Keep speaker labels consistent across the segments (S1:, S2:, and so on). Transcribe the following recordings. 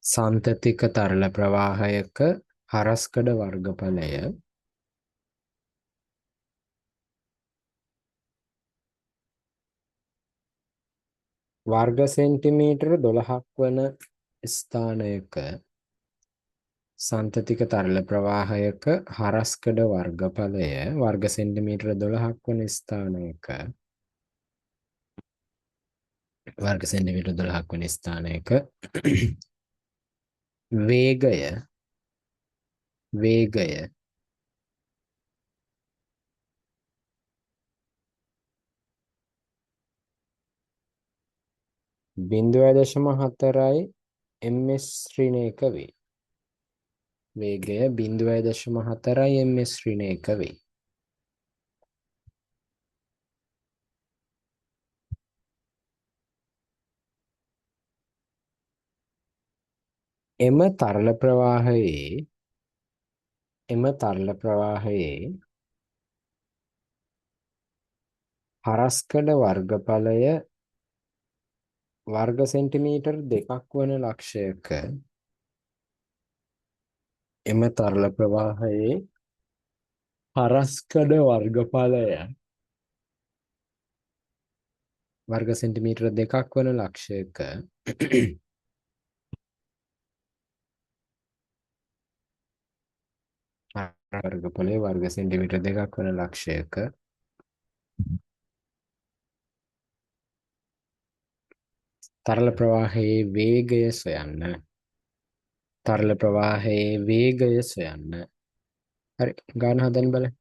S1: සන්තතික තරල ප්‍රවාහයක හරස්කඩ වර්ගඵලය වර්ග සෙන්ටිමීටර 12ක් වන ස්ථානයක සන්තතික තරල ප්‍රවාහයක හරස්කඩ වර්ගඵලය වර්ග සෙන්ටිමීටර 12ක් වන ස්ථානයක වර්ග සෙන්ටිමීටර 12ක් වන ස්ථානයක වේගය 0.4යි ms ඍණයක වේ. වේගය 0.4යි ms ඍණයක වේ. එම තරල ප්‍රවාහයේ හරස්කඩ වර්ගඵලය වර්ග සෙන්ටිමීටර් 2ක් වන ලක්ෂයක එම තරල ප්‍රවාහයේ හරස්කඩ වර්ගඵලය වර්ග සෙන්ටිමීටර 2ක් වන ලක්ෂයක වර්ගඵලය වර්ග සෙන්ටිමීටර 2ක් වන ලක්ෂයක තරල ප්‍රවාහයේ වේගය සොයන්න. තරල ප්‍රවාහයේ වේගය සොයන්න. හරි ගාන හදන්න බලන්න.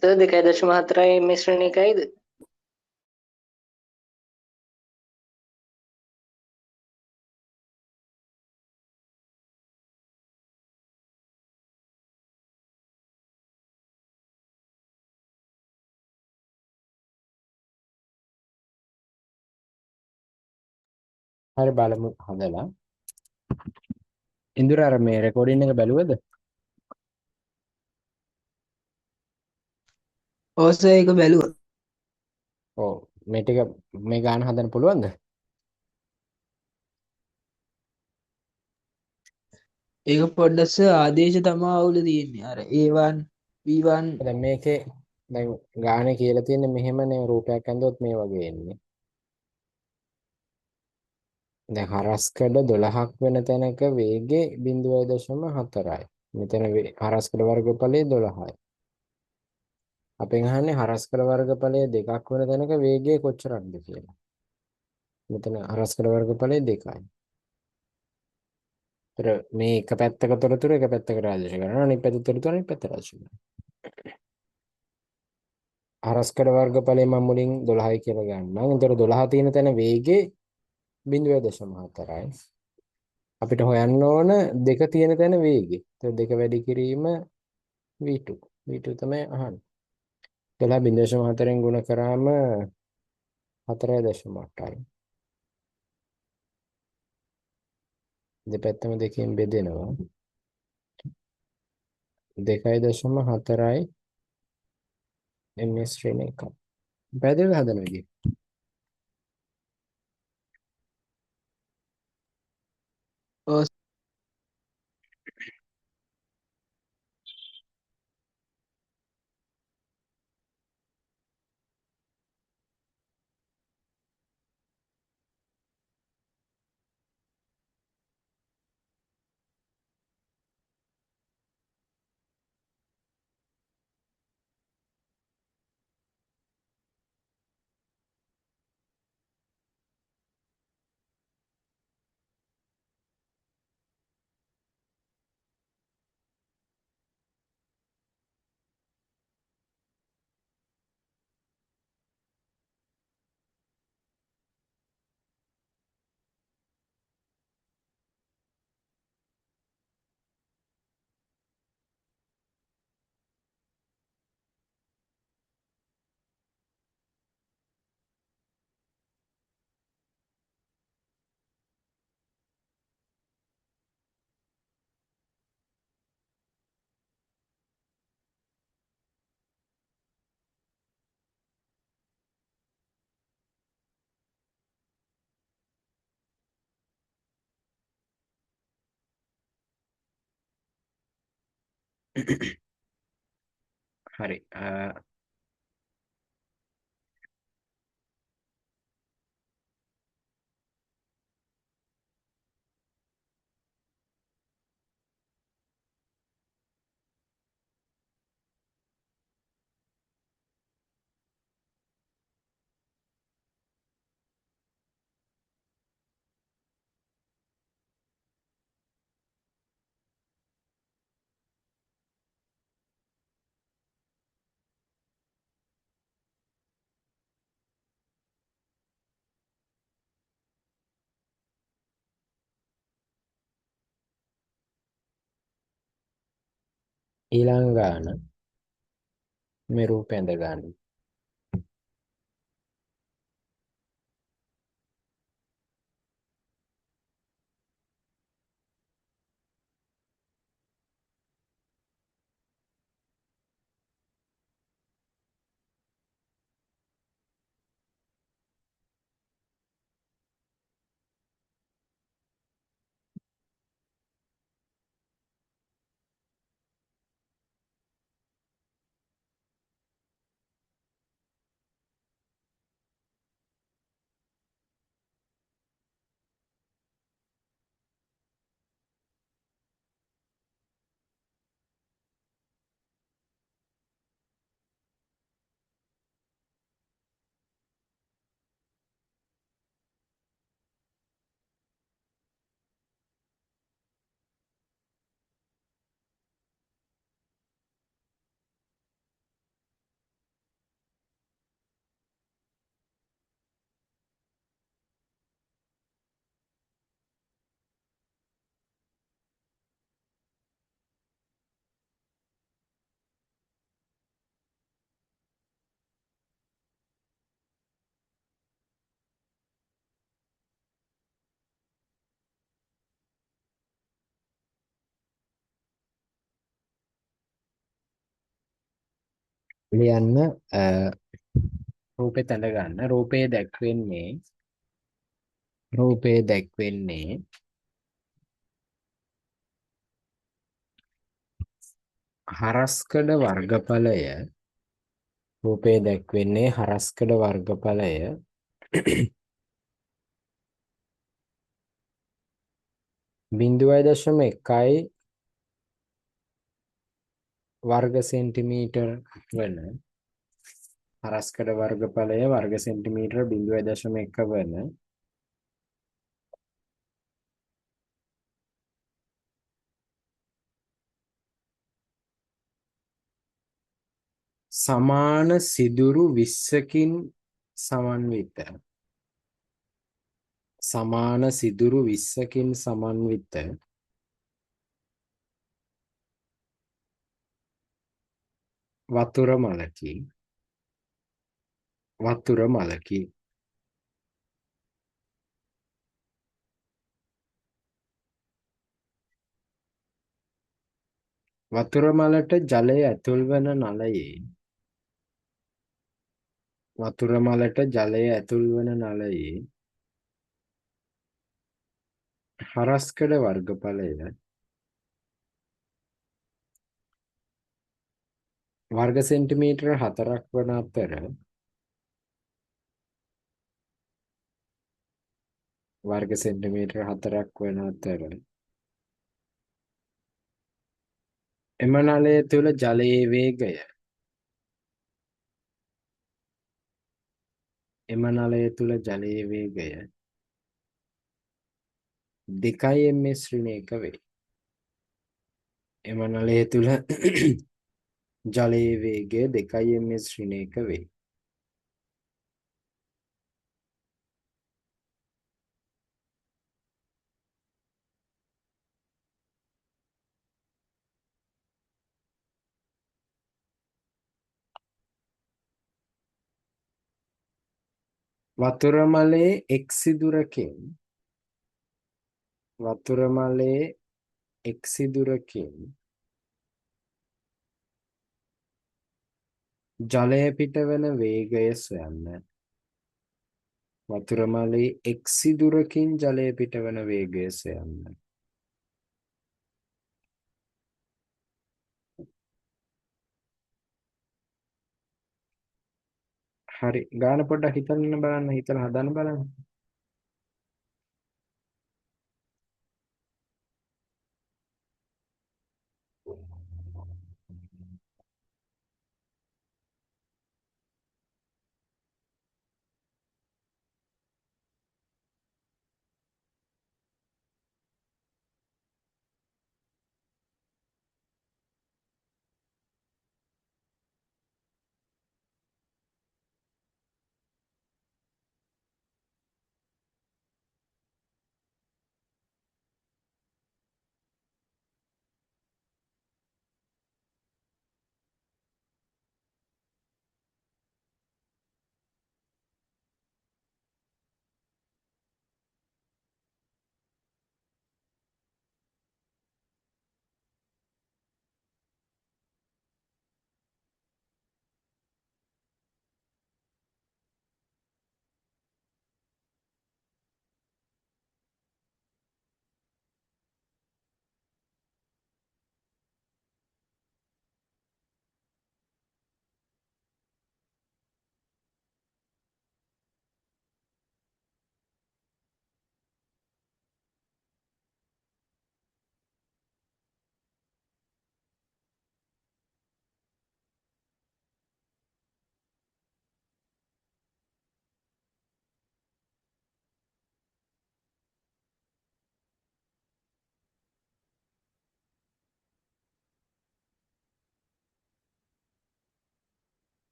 S2: සර් 2.4යි ms ශ්‍රේණිකයිද?
S1: හරි බලමු හදලා. ඉන්දුර අර මේ රෙකෝඩින් එක බැලුවද?
S2: ඔව් සර් ඒක බැලුවා.
S1: ඔව්. මේ ටික මේ ගාන හදන්න පුළුවන්ද?
S2: ඒක පොඩ්ඩක් සර් ආදේශ තමයි අවුල තියෙන්නේ. අර A1 B1
S1: දැන් මේකේ දැන් ගානේ කියලා තියෙන්නේ මෙහෙමනේ රූපයක් ඇඳුවොත් මේ වගේ එන්නේ. දැන් හරස්කඩ 12ක් වෙන තැනක වේගය 0.4යි. මෙතන හරස්කඩ වර්ගඵලය 12යි. අපෙන් අහන්නේ හරස්කඩ වර්ගඵලය 2ක් වෙන තැනක වේගය කොච්චරක්ද කියලා. මෙතන හරස්කඩ වර්ගඵලය 2යි. ඒතර මේ එක පැත්තක තොරතුරු එක පැත්තකට ආදේශ කරනවා. අනිත් පැත්තේ තොරතුරු අනිත් පැත්තට ආදේශ කරනවා. හරස්කඩ වර්ගඵලය මම මුලින් 12යි කියලා ගන්නම්. ඒතර 12 තියෙන තැන වේගය 0.4යි. අපිට හොයන්න ඕන දෙක තියෙන තැන වේගය. ඒතර දෙක වැඩි කිරීම v2. V2 තමයි අහන්නේ. 12.4න් ගුණ කරාම 4.8යි. දෙපැත්තම දෙකෙන් බෙදෙනවා. 2.4යි ms ශ්‍රේණ 1. පැහැදිලිව හදන විදිහ.
S2: ඔව්.
S1: හරි. ඊළඟ ගාන මේ රූපය ඇඳ ගන්න. ලියන්න රූපෙත් ඇඳ ගන්න. රූපේ දැක්වෙන්නේ හරස්කඩ වර්ගඵලය. රූපේ දැක්වෙන්නේ හරස්කඩ වර්ගඵලය 0.1යි වර්ග සෙන්ටිමීටර් වන හරස්කඩ වර්ගඵලය වර්ග සෙන්ටිමීටර 0.1 වන සමාන සිදුරු 20කින් සමන්විත සමාන සිදුරු 20කින් සමන්විත වතුර මලකි. වතුර මලකි. වතුර මලට ජලය ඇතුල් වන නලයේ වතුර මලට ජලය ඇතුල් වන නලයේ හරස්කඩ වර්ගඵලය වර්ග සෙන්ටිමීටර 4ක් වන අතර වර්ග සෙන්ටිමීටර 4ක් වන අතර එම නලය තුළ ජලයේ වේගය එම නලය තුළ ජලයේ වේගය 2 ශ්‍රීණයක වේ. එම නලය තුළ ජලයේ වේගය 2 ශ්‍රීණයක වේ. වතුර මලේ එක් සිදුරකින් වතුර මලේ එක් සිදුරකින් ජලය පිටවන වේගය සොයන්න. වතුර මලේ එක් සිදුරකින් ජලය පිටවන වේගය සොයන්න. හරි. ගාන පොඩ්ඩක් හිතන්න බලන්න. හිතලා හදන්න බලන්න.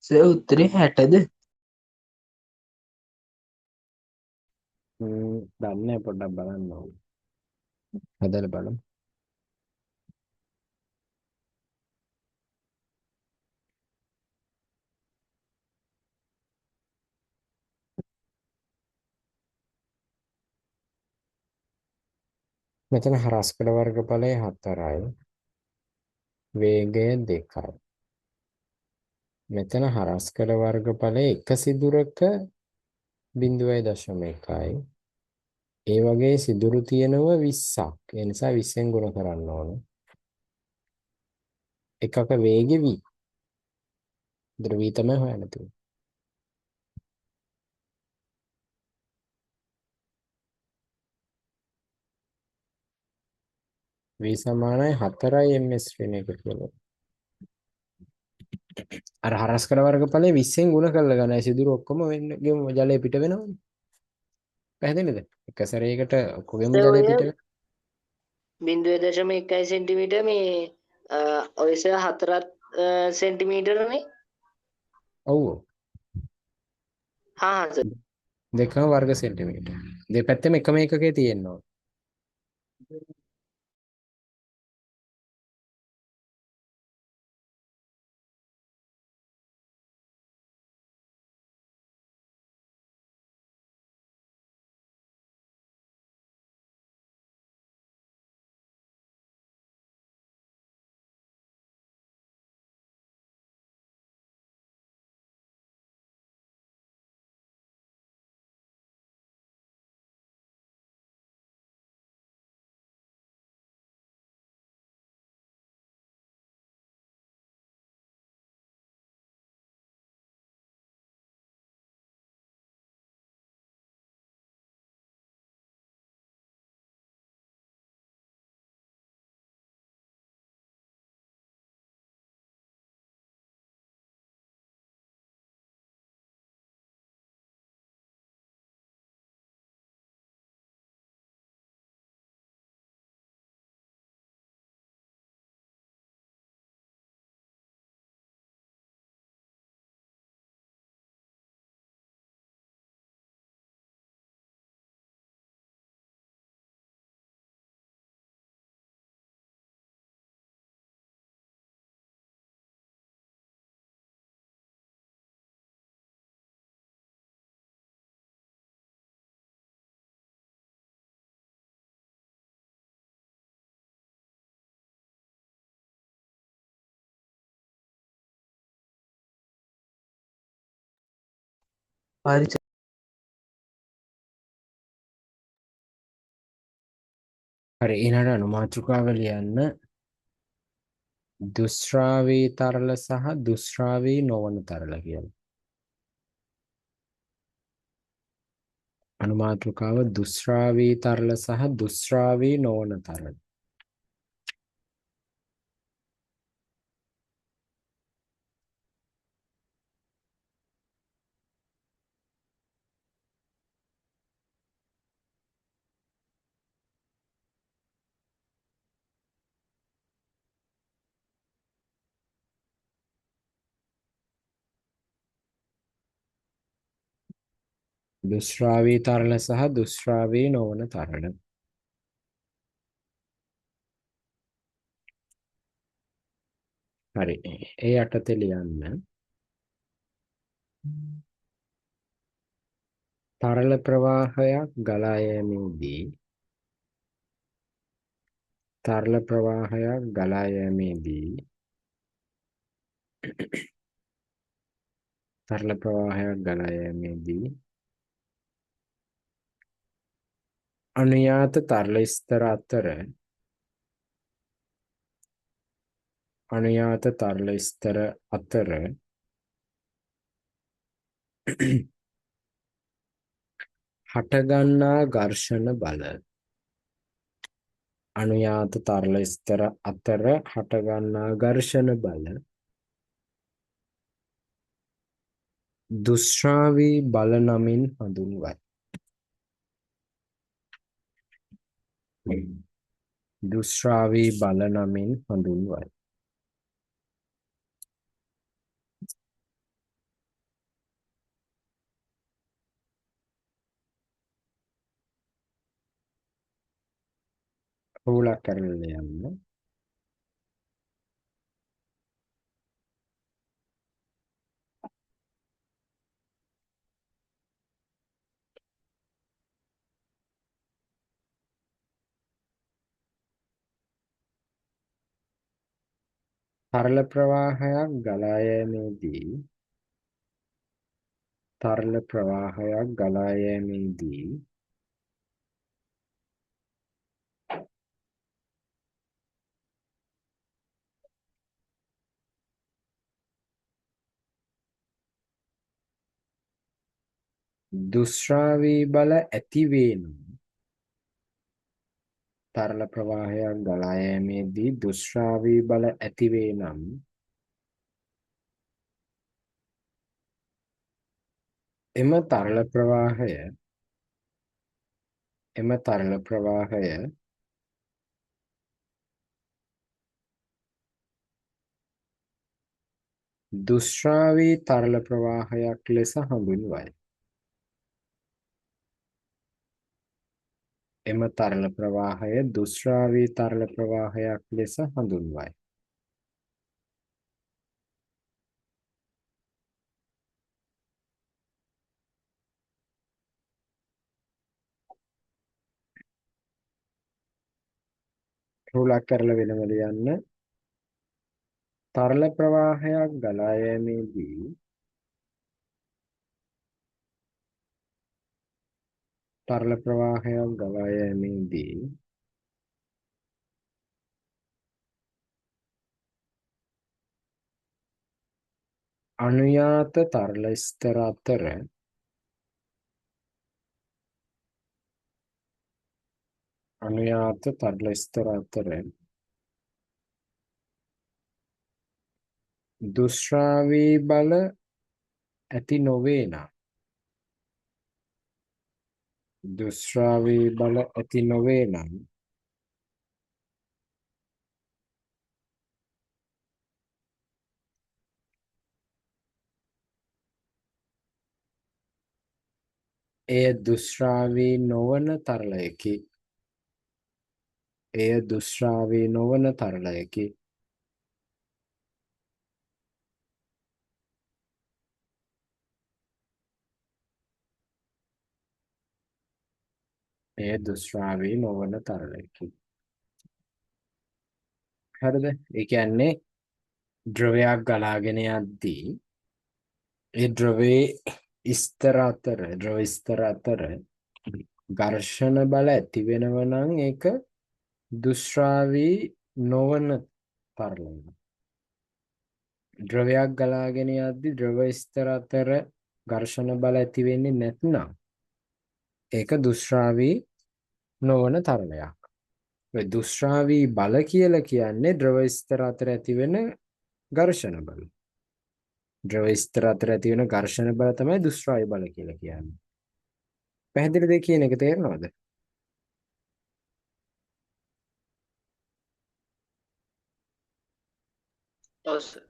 S2: සර් උත්තරේ 60ද?
S1: දන්නේ පොඩ්ඩක් බලන්න ඕනේ. හදලා බලමු. මෙතන හරස්කඩ වර්ගඵලය 4යි. වේගය 2යි. මෙතන හරස්කඩ වර්ගඵලය එක සිදුරක 0.1යි. ඒ වගේ සිදුරු තියෙනව 20ක්. ඒ නිසා 20ෙන් ගුණ කරන්න ඕන. එකක වේගෙ v. ඒතර v තමයි හොයන්න තියෙන්නේ. v සමානයි 4යි ms වෙන එක කියලා. අර හරස්කඩ වර්ගඵලය 20ෙන් ගුණ කරලා ගන්නයි සිදුරු ඔක්කොම වෙන්නගේ ජලය පිට වෙනවනේ. පැහැදිලිද? එක සැරේකට ඔක්කොගෙම ජලය
S2: ඔය
S1: පිට වෙනවා.
S2: 0.1 සෙන්ටිමීටර් මේ ඔයස 4 සෙන්ටිමීටරනේ.
S1: ඔව්.
S2: හා හා සර්.
S1: දෙකම වර්ග සෙන්ටිමීටර්. දෙපැත්තෙම එකම එකකේ තියෙනවා.
S2: හරි
S1: හරි ඊළඟ අනුමාත්‍රිකාව ලියන්න. දුෂ්‍රාවී තරල සහ දුෂ්‍රාවී නොවන තරල කියලා. අනුමාත්‍රිකාව දුෂ්‍රාවී තරල සහ දුෂ්‍රාවී නොවන තරල. දුෂ්‍රාවී තරල සහ දුෂ්‍රාවී නොවන තරල. හරි ඒ යටතේ ලියන්න. තරල ප්‍රවාහයක් ගලා යෑමේදී තරල ප්‍රවාහයක් ගලා යෑමේදී තරල ප්‍රවාහයක් ගලා යෑමේදී අනුයාත තරල ස්තර අතර අනුයාත තරල ස්තර අතර හටගන්නා ඝර්ෂණ බල අනුයාත තරල ස්තර අතර හටගන්නා ඝර්ෂණ බල දුෂ්‍රාවී බල නමින් හඳුන්වයි. දුෂ්‍රාවී බල නමින් හඳුන්වයි. හුලක් කරන්න යන්න. තරල ප්‍රවාහයක් ගලා යෑමේදී තරල ප්‍රවාහයක් ගලා යෑමේදී දුෂ්‍රාවී බල ඇති වේ නම් තරල ප්‍රවාහයක් ගලා යෑමේදී දුෂ්‍රාවී බල ඇති වේ නම් එම තරල ප්‍රවාහය එම තරල ප්‍රවාහය දුෂ්‍රාවී තරල ප්‍රවාහයක් ලෙස හඳුන්වයි. එම තරල ප්‍රවාහය දුෂ්‍රාවී තරල ප්‍රවාහයක් ලෙස හඳුන්වයි. රුලක් කරලා වෙනම ලියන්න. තරල ප්‍රවාහයක් ගලා යෑමේදී තරල ප්‍රවාහයක් ගලා යෑමේදී අනුයාත තරල ස්තර අතර අනුයාත තරල ස්තර අතර දුෂ්‍රාවී බල ඇති නොවේ නම් දුෂ්‍රාවී බල ඇති නොවේ නම් එය දුෂ්‍රාවී නොවන තරලයකි. එය දුෂ්‍රාවී නොවන තරලයකි. එය දුෂ්‍රාවී නොවන තරලයකි. හරිද? ඒ කියන්නේ ද්‍රවයක් ගලාගෙන යද්දී ඒ ද්‍රව ස්තර අතර ඝර්ෂණ බල ඇති වෙනව නම් ඒක දුෂ්‍රාවී නොවන තරලයක්. ද්‍රවයක් ගලාගෙන යද්දී ද්‍රව ස්තර අතර ඝර්ෂණ බල ඇති වෙන්නේ නැත්නම් ඒක දුෂ්‍රාවී නොවන තරලයක්. ඒ දුෂ්‍රාවී බල කියලා කියන්නේ ද්‍රව ස්තර අතර ඇති වෙන ඝර්ෂණ බල. ද්‍රව ස්තර අතර ඇති වෙන ඝර්ෂණ බල තමයි දුෂ්‍රාවී බල කියලා කියන්නේ. පැහැදිලිද කියන එක තේරෙනවද?
S2: ඔව් සර්.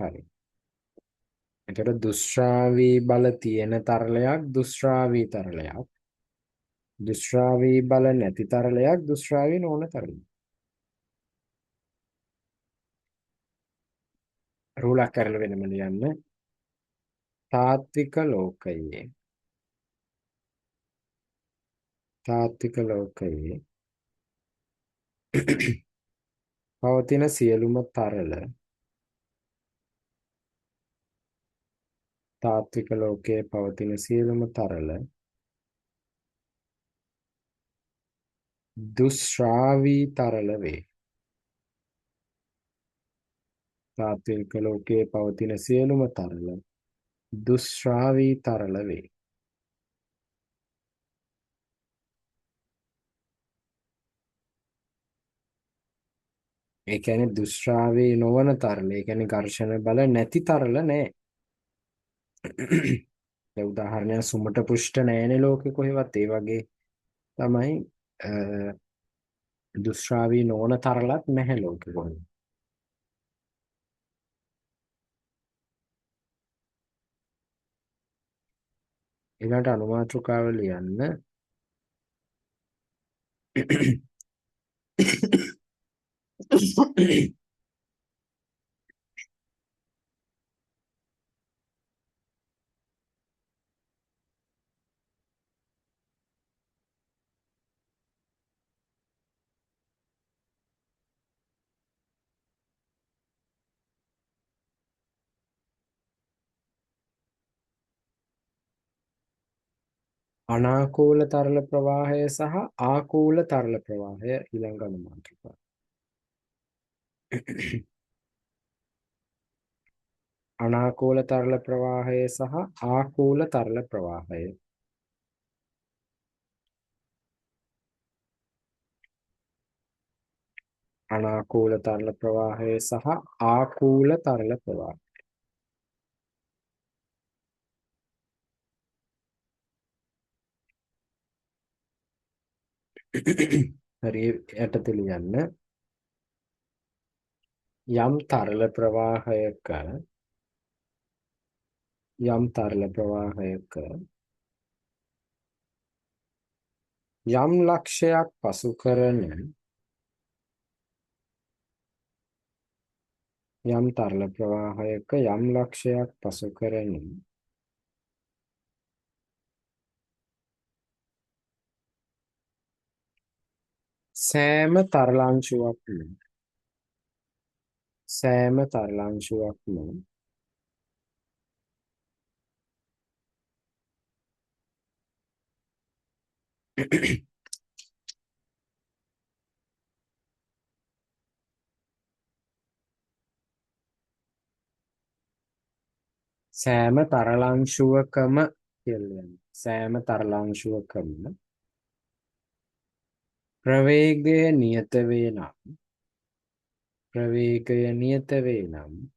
S1: හරි. එතකොට දුෂ්‍රාවී බල තියෙන තරලයක් දුෂ්‍රාවී තරලයක්. දුෂ්‍රාවී බල නැති තරලයක් දුෂ්‍රාවී නොවන තරලයක්. රූලක් කරලා වෙනම ලියන්න. තාත්වික ලෝකයේ තාත්වික ලෝකයේ පවතින සියලුම තරල තාත්වික ලෝකයේ පවතින සියලුම තරල දුෂ්‍රාවී තරල වේ. තාත්වික ලෝකයේ පවතින සියලුම තරල දුෂ්‍රාවී තරල වේ. ඒ කියන්නේ දුෂ්‍රාවී නොවන තරල. ඒ කියන්නේ ඝර්ෂණ බල නැති තරල නෑ. ඒ උදාහරණයක් සුමට පෘෂ්ඨ නෑනේ ලෝකේ කොහෙවත්. ඒ වගේ තමයි දුෂ්‍රාවී නොවන තරලත් නැහැ ලෝකේ කොහෙවත්. ඊළඟට අනුමාත්‍රකාව ලියන්න. අනාකූල තරල ප්‍රවාහය සහ ආකූල තරල ප්‍රවාහය ඊළඟ අනුමාත්‍රකාව. අනාකූල තරල ප්‍රවාහය සහ ආකූල තරල ප්‍රවාහය. අනාකූල තරල ප්‍රවාහය සහ ආකූල තරල ප්‍රවාහය. හරි යටතේ ලියන්න. යම් තරල ප්‍රවාහයක යම් ලක්ෂයක් පසු කරන යම් තරල ප්‍රවාහයක යම් ලක්ෂයක් පසු කරන සෑම තරලාංශුවක්ම සෑම තරලාංශුවකම කියලා කියනවා. සෑම තරලාංශුවකම ප්‍රවේගය නියත වේ නම්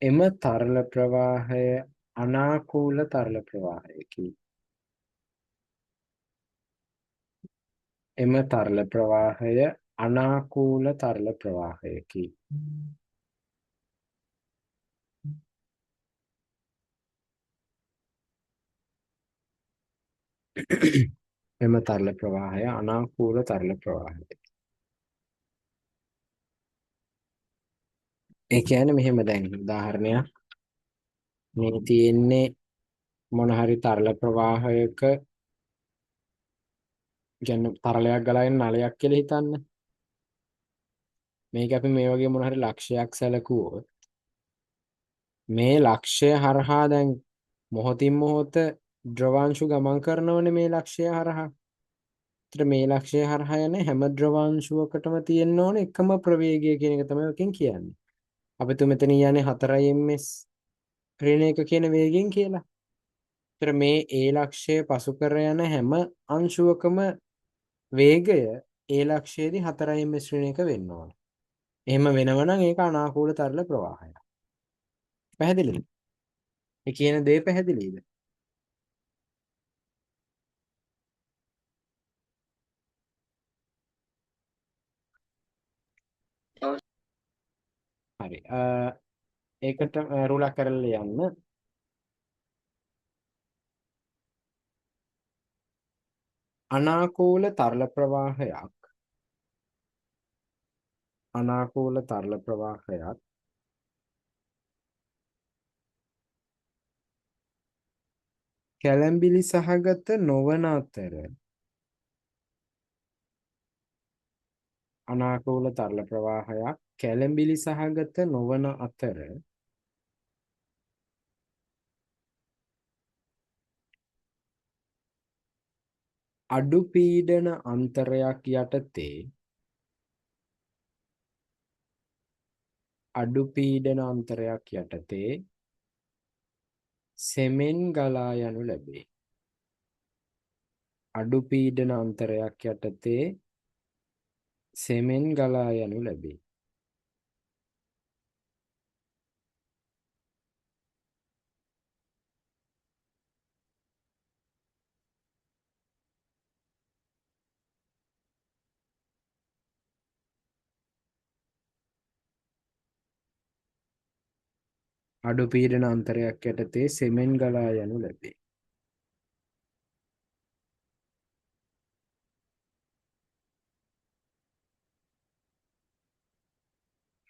S1: එම තරල ප්‍රවාහය අනාකූල තරල ප්‍රවාහයකි. එම තරල ප්‍රවාහය අනාකූල තරල ප්‍රවාහයකි. එම තරල ප්‍රවාහය අනාකූල තරල ප්‍රවාහයකි. ඒ කියන්නේ මෙහෙම දැන් උදාහරණයක් මේ තියෙන්නේ මොන හරි තරල ප්‍රවාහයක කියන්නේ තරලයක් ගලාගෙන නලයක් කියලා හිතන්න. මේක අපි මේ වගේ මොන හරි ලක්ෂයක් සැලකුවොත් මේ ලක්ෂය හරහා දැන් මොහොතින් මොහොත ද්‍රවාංශු ගමන් කරනවනේ මේ ලක්ෂය හරහා. ඒතර මේ ලක්ෂය හරහා යන හැම ද්‍රවාංශුවකටම තියෙන්න ඕන එකම ප්‍රවේගය කියන එක තමයි ඔකෙන් කියන්නේ. අපි තු මෙතන යන්නේ 4 ms ඍණ 1 කියන වේගයෙන් කියලා. ඒතර මේ ඒ ලක්ෂය පසු කර යන හැම අංශුවකම වේගය ඒ ලක්ෂයේදී 4 ms ඍණ 1 වෙන්න ඕන. එහෙම වෙනවනම් ඒක අනාකූල තරල ප්‍රවාහයක්. පැහැදිලිද? ඒ කියන දේ පැහැදිලිද? හරි. ඒකට රුලක් කරලා යන්න. අනාකූල තරල ප්‍රවාහයක් කැළඹිලි සහගත නොවන අතර අනාකූල තරල ප්‍රවාහයක් කැළඹිලි සහගත නොවන අතර අඩු පීඩන අන්තරයක් යටතේ සෙමෙන් ගලා යනු ලැබේ. අඩු පීඩන අන්තරයක් යටතේ සෙමෙන් ගලා යනු ලැබේ. අඩු පීඩන අන්තරයක් යටතේ සෙමෙන් ගලා යනු ලැබේ.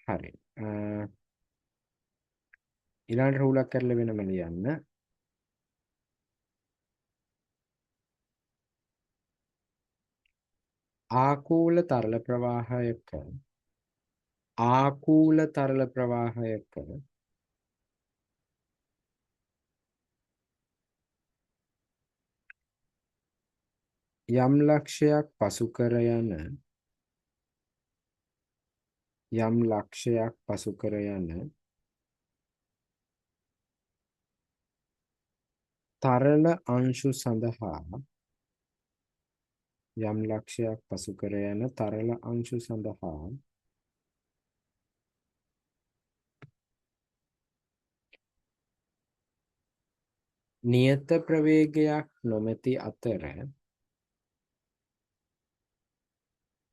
S1: හරි. ඊළඟ රූලක් කරලා වෙනම ලියන්න. ආකූල තරල ප්‍රවාහයක යම් ලක්ෂයක් පසු කර යන යම් ලක්ෂයක් පසු කර යන තරල අංශු සඳහා යම් ලක්ෂයක් පසු කර යන තරල අංශු සඳහා නියත ප්‍රවේගයක් නොමැති අතර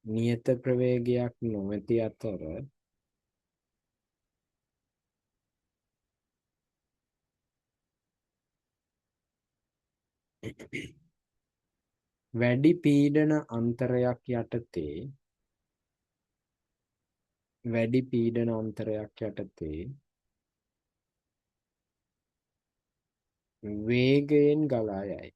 S1: නියත ප්‍රවේගයක් නොමැති අතර වැඩි පීඩන අන්තරයක් යටතේ වැඩි පීඩන අන්තරයක් යටතේ වේගයෙන් ගලා යයි.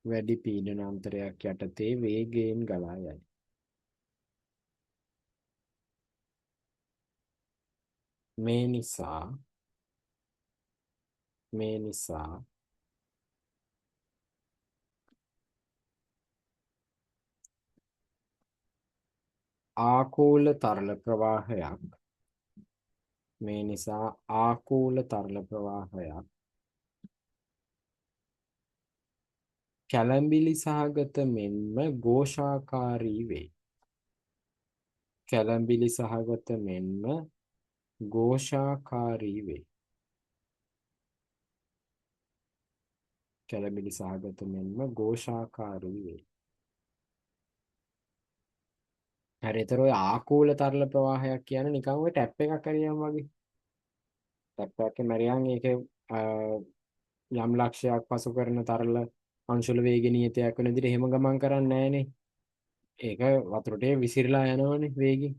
S1: වැඩි පීඩන අන්තරයක් යටතේ වේගයෙන් ගලා යයි. මේ නිසා ආකූල තරල ප්‍රවාහයක් මේ නිසා ආකූල තරල ප්‍රවාහයක් කැළඹිලි සහගත මෙන්ම ഘോഷාකාරී වේ. කැළඹිලි සහගත මෙන්ම ഘോഷාකාරී වේ. කැළඹිලි සහගත මෙන්ම ഘോഷාකාරී වේ. හරි. ඒතර ඔය ආකූල තරල ප්‍රවාහයක් කියන්නේ නිකන් ඔය ටැප් එකක් හරියම් වගේ. ටැප් එකක් මැරියන් ඒකේ යම් ලක්ෂයක් පසු කරන තරල අංශුල වේග නියතයක් වෙන විදිහට එහෙම ගමන් කරන්නේ නැහනේ. ඒක වතුරට විසිරලා යනවනේ වේගෙන්.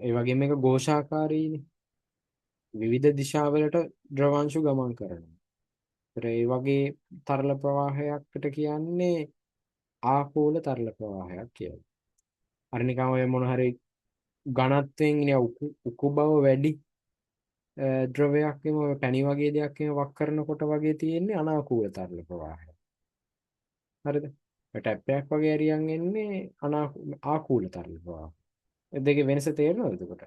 S1: ඒ වගේම මේක ഘോഷාකාරීනේ. විවිධ දිශාවලට ද්‍රවංශු ගමන් කරනවා. ඒතර ඒ වගේ තරල ප්‍රවාහයකට කියන්නේ ආකූල තරල ප්‍රවාහයක් කියලා. අර නිකන් ඔය මොන හරි ඝනත්වයෙන් උකු බව වැඩි ද්‍රවයක් එම පැණි වගේ දෙයක් එම වක් කරනකොට වගේ තියෙන්නේ අනාකූල තරල ප්‍රවාහය. හරිද? ටැප් එකක් වගේ හරියන් එන්නේ ආකූල තරල ප්‍රවාහය. ඒ දෙකේ වෙනස තේරෙනවද එතකොට?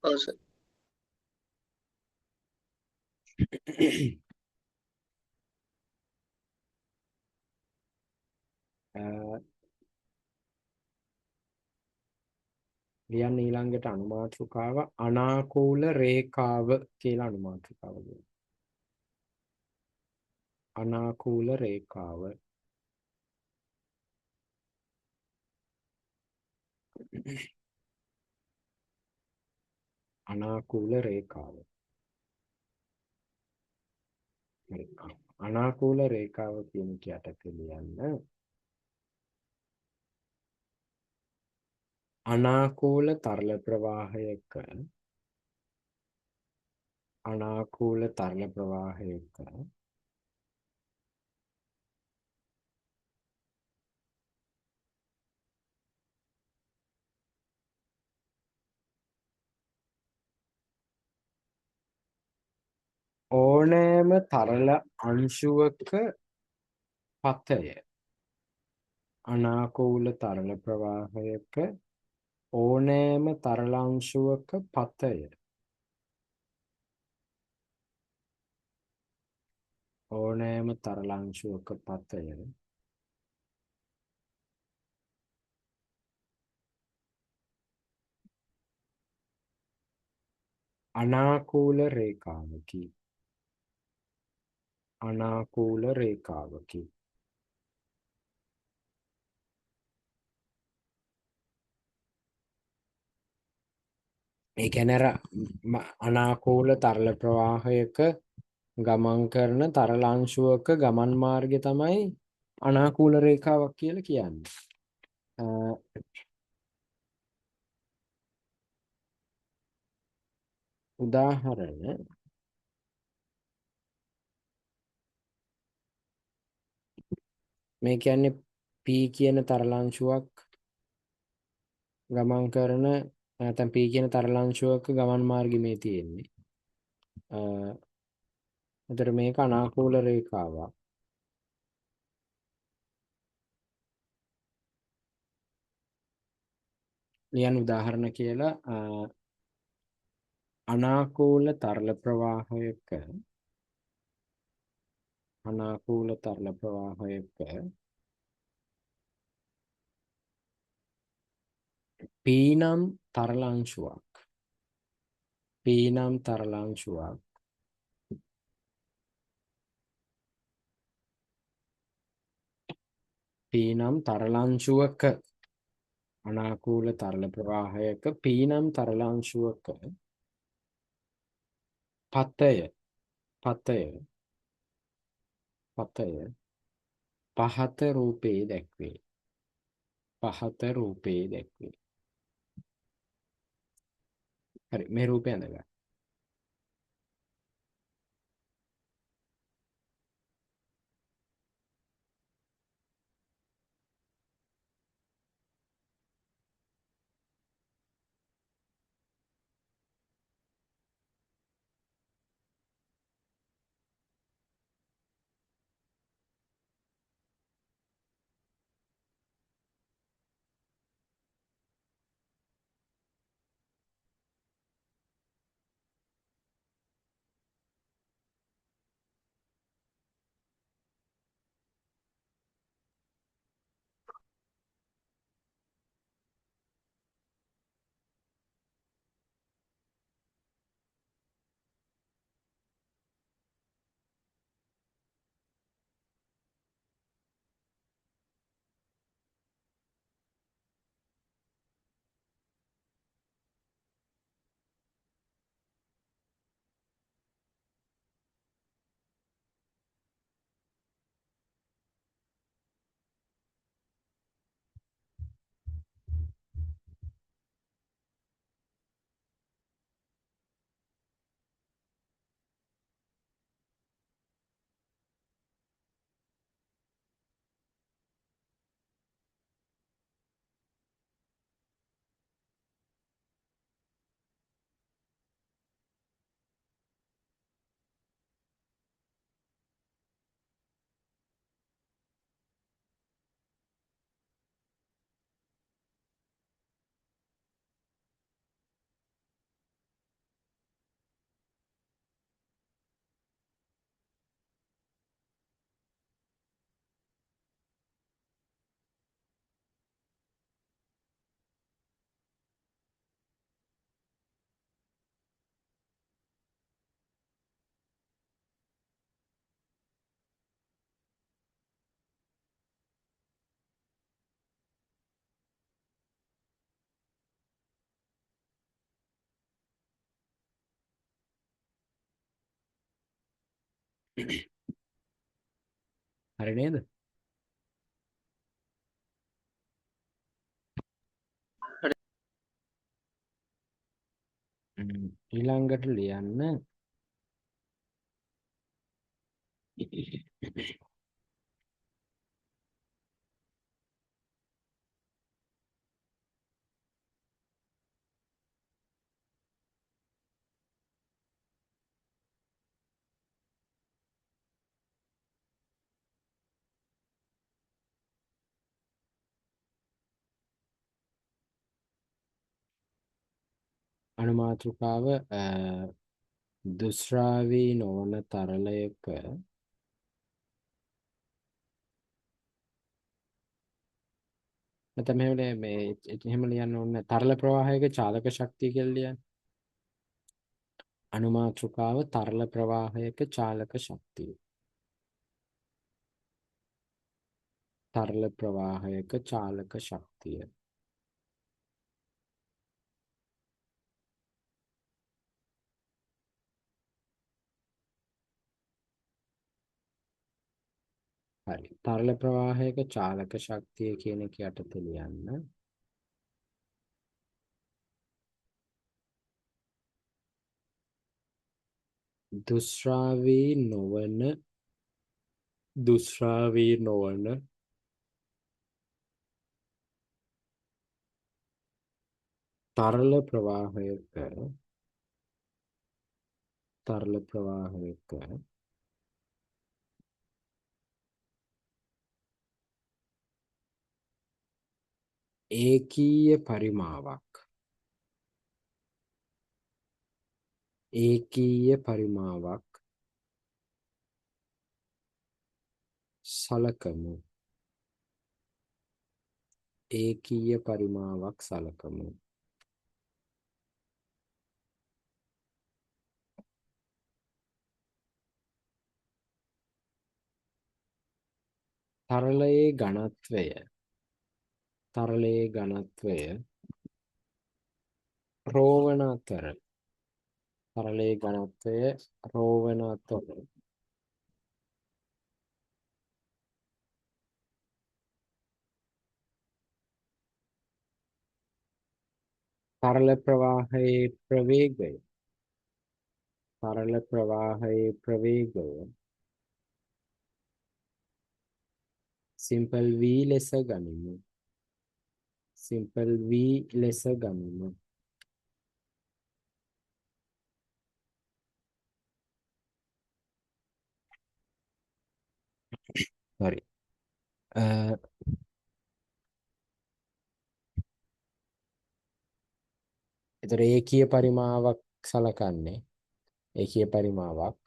S2: ඔව් සර්.
S1: ලියන්න ඊළඟට අනුමාතෘකාව අනාකූල රේඛාව කියලා අනුමාතෘකාව දෙනවා. අනාකූල රේඛාව අනාකූල රේඛාව හරි. අනාකූල රේඛාව කියන කයට ලියන්න අනාකූල තරල ප්‍රවාහයක අනාකූල තරල ප්‍රවාහයක ඕනෑම තරල අංශුවක පතය අනාකූල තරල ප්‍රවාහයක ඕනෑම තරලාංශුවක පතය ඕනෑම තරලාංශුවක පතය අනාකූල රේඛාවකි. අනාකූල රේඛාවකි. ඒ කියන්නේ අර අනාකූල තරල ප්‍රවාහයක ගමන් කරන තරලාංශුවක ගමන් මාර්ගය තමයි අනාකූල රේඛාවක් කියලා කියන්නේ. උදාහරණ මේ කියන්නේ P කියන තරලාංශුවක් ගමන් කරන නැත්නම් P කියන තරල අංශුවක ගමන් මාර්ගය මේ තියෙන්නේ. එතකොට මේක අනාකූල රේඛාවක්. ලියන්න උදාහරණ කියලා අනාකූල තරල ප්‍රවාහයක අනාකූල තරල ප්‍රවාහයක P නම් තරල අංශුවක් P නම් තරල අංශුවක් P නම් තරල අංශුවක අනාකූල තරල ප්‍රවාහයක P නම් තරල අංශුවක පතය පතය පතය පහත රූපේ දැක්වේ. පහත රූපේ දැක්වේ. හරි මේ රූපය අඳගන්න. හරි නේද? ඊළඟට ලියන්න අනුමාතෘකාව දුෂ්‍රාවී නොවන තරලයක නැත්නම් මේ එහෙම ලියන්න ඕනේ තරල ප්‍රවාහයක චාලක ශක්තිය කියලා ලියන්න. අනුමාතෘකාව තරල ප්‍රවාහයක චාලක ශක්තිය. තරල ප්‍රවාහයක චාලක ශක්තිය. හරි. තරල ප්‍රවාහයක චාලක ශක්තිය කියන එක යටතේ ලියන්න. දුෂ්‍රාවී නොවන . තරල ප්‍රවාහයක තරල ප්‍රවාහයක ඒකීය පරිමාවක් ඒකීය පරිමාවක් සලකමු ඒකීය පරිමාවක් සලකමු තරලයේ ඝනත්වය රෝවන අතර තරලයේ ඝනත්වය රෝවන අතර තරල ප්‍රවාහයේ ප්‍රවේගය සිම්පල් v ලෙස ගනිමු හරි එතකොට ඒකීය පරිමාවක් සලකන්නේ ඒකීය පරිමාවක්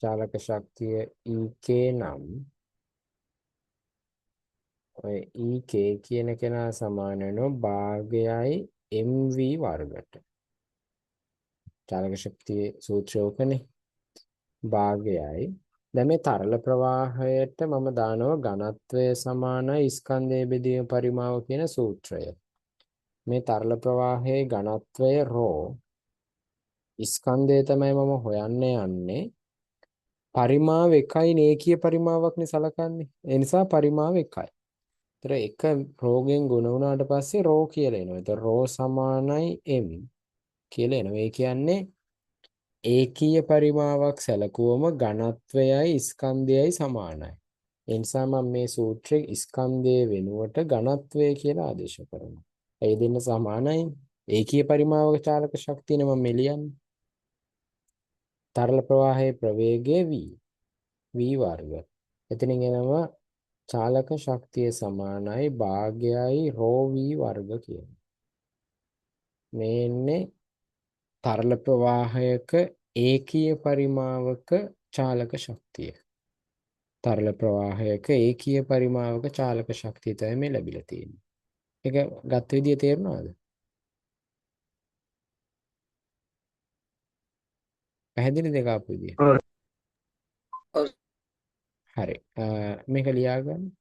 S1: චාලක ශක්තිය EK නම් ඔය EK කියන කෙනා සමාන වෙනවා භාගයයි mv වර්ගට චාලක ශක්තියේ සූත්‍රය ඕකනේ භාගයයි දැන් මේ තරල ප්‍රවාහයට මම දානවා ඝනත්වය සමානයි ස්කන්ධයේ බෙදීම පරිමාව කියන සූත්‍රය මේ තරල ප්‍රවාහයේ ඝනත්වය රෝ ස්කන්ධය තමයි මම හොයන්න යන්නේ පරිමාව එකයි නේකීය පරිමාවක්නේ සලකන්නේ ඒ නිසා පරිමාව එකයි. ඒතර එක රෝගෙන් ගුණ වුණාට පස්සේ රෝ කියලා එනවා. ඒතර රෝ සමානයි m කියලා එනවා. ඒ කියන්නේ ඒකීය පරිමාවක් සැලකුවම ඝනත්වයයි ස්කන්ධයයි සමානයි. ඒ නිසා මම මේ සූත්‍රයේ ස්කන්ධයේ වෙනුවට ඝනත්වය කියලා ආදේශ කරනවා. ඒ දෙන්න සමානයි. ඒකීය පරිමාවක චාලක ශක්තියනේ මම මෙලියන්නේ. තරල ප්‍රවාහයේ ප්‍රවේගය v වර්ග. එතනින් එනවා චාලක ශක්තිය සමානයි භාගයයි රෝ v වර්ග කියන. මේන්නේ තරල ප්‍රවාහයක ඒකීය පරිමාවක චාලක ශක්තිය. තරල ප්‍රවාහයක ඒකීය පරිමාවක චාලක ශක්තිය තමයි මේ ලැබිලා තියෙන්නේ. ඒක ගත්ත විදිය තේරුණාද? පැහැදිලිද ඒක ආපු විදිය? හරි. මේක ලියාගන්න.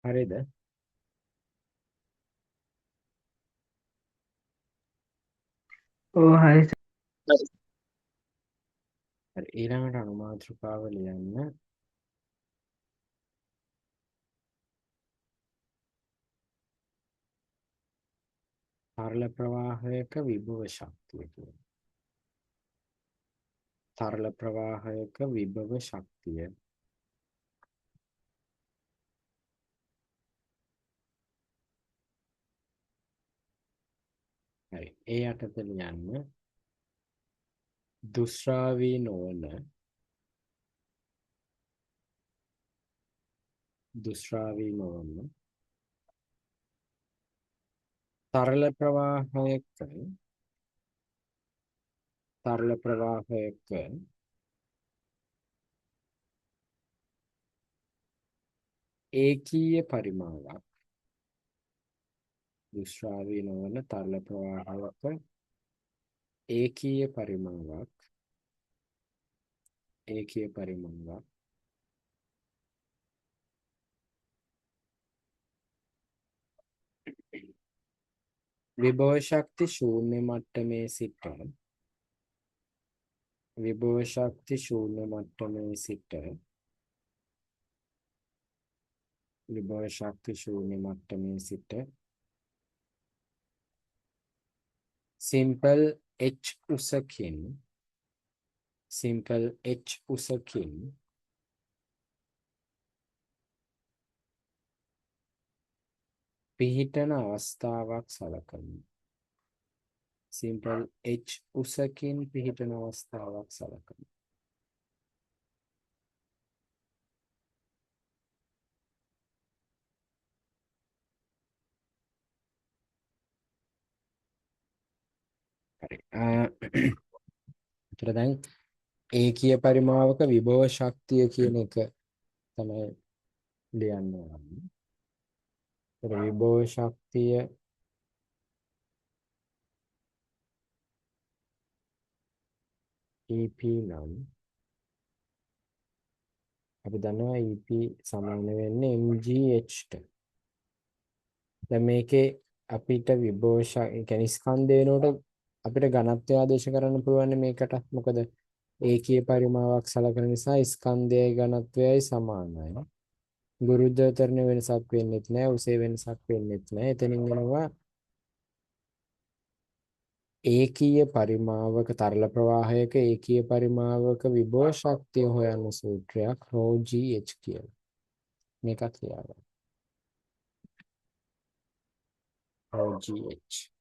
S1: හරිද?
S2: ඕ හරි
S1: හරි ඊළඟට අනුමාත්‍රිකාව ලියන්න. තරල ප්‍රවාහයක විභව ශක්තිය කියලා. තරල ප්‍රවාහයක විභව ශක්තිය. හරි ඒ යටතේ ලියන්න දුෂ්‍රාවී නොවන තරල ප්‍රවාහයක ඒකීය පරිමාවක්. දුෂ්‍රාවී නොවන තරල ප්‍රවාහයක ඒකීය පරිමාවක් විභව ශක්ති ශූන්‍ය මට්ටමේ සිට සිම්පල් H උසකින් පිහිටන අවස්ථාවක් සලකමු. සිම්පල් H උසකින් පිහිටන අවස්ථාවක් සලකමු. හරි. ඒතර දැන් ඒකීය පරිමාවක විභව ශක්තිය කියන එක තමයි ලියන්න ඕනේ. ඒතර විභව ශක්තිය EP නම් අපි දන්නවා EP සමාන වෙන්නේ mgh ට. දැන් මේකේ අපිට විභව ශක්තිය ස්කන්ධ වෙනකොට අපිට ඝනත්වය ආදේශ කරන්න පුළුවන් මේකට. මොකද ඒකීය පරිමාවක් සලකන නිසා ස්කන්ධයයි ඝනත්වයයි සමානයි. ගුරුත්වාකර්ෂණ වෙනසක් වෙන්නෙත් නැහැ, උසේ වෙනසක් වෙන්නෙත් නැහැ. එතනින් එනවා ඒකීය පරිමාවක තරල ප්‍රවාහයක ඒකීය පරිමාවක විභව ශක්තිය හොයන සූත්‍රයක් ρgh කියලා. මේකත් ලියන්න. ρgh.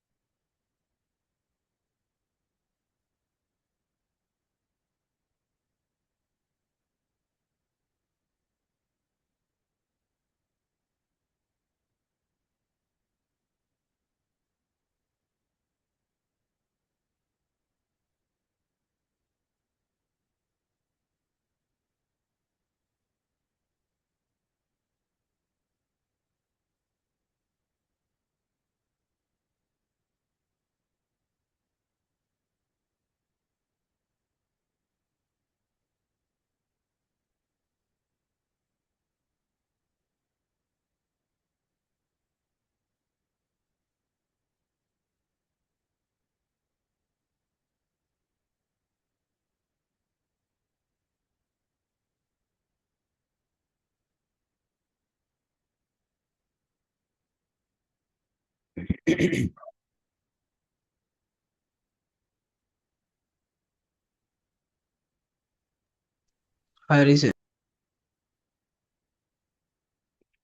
S2: හරි සර්.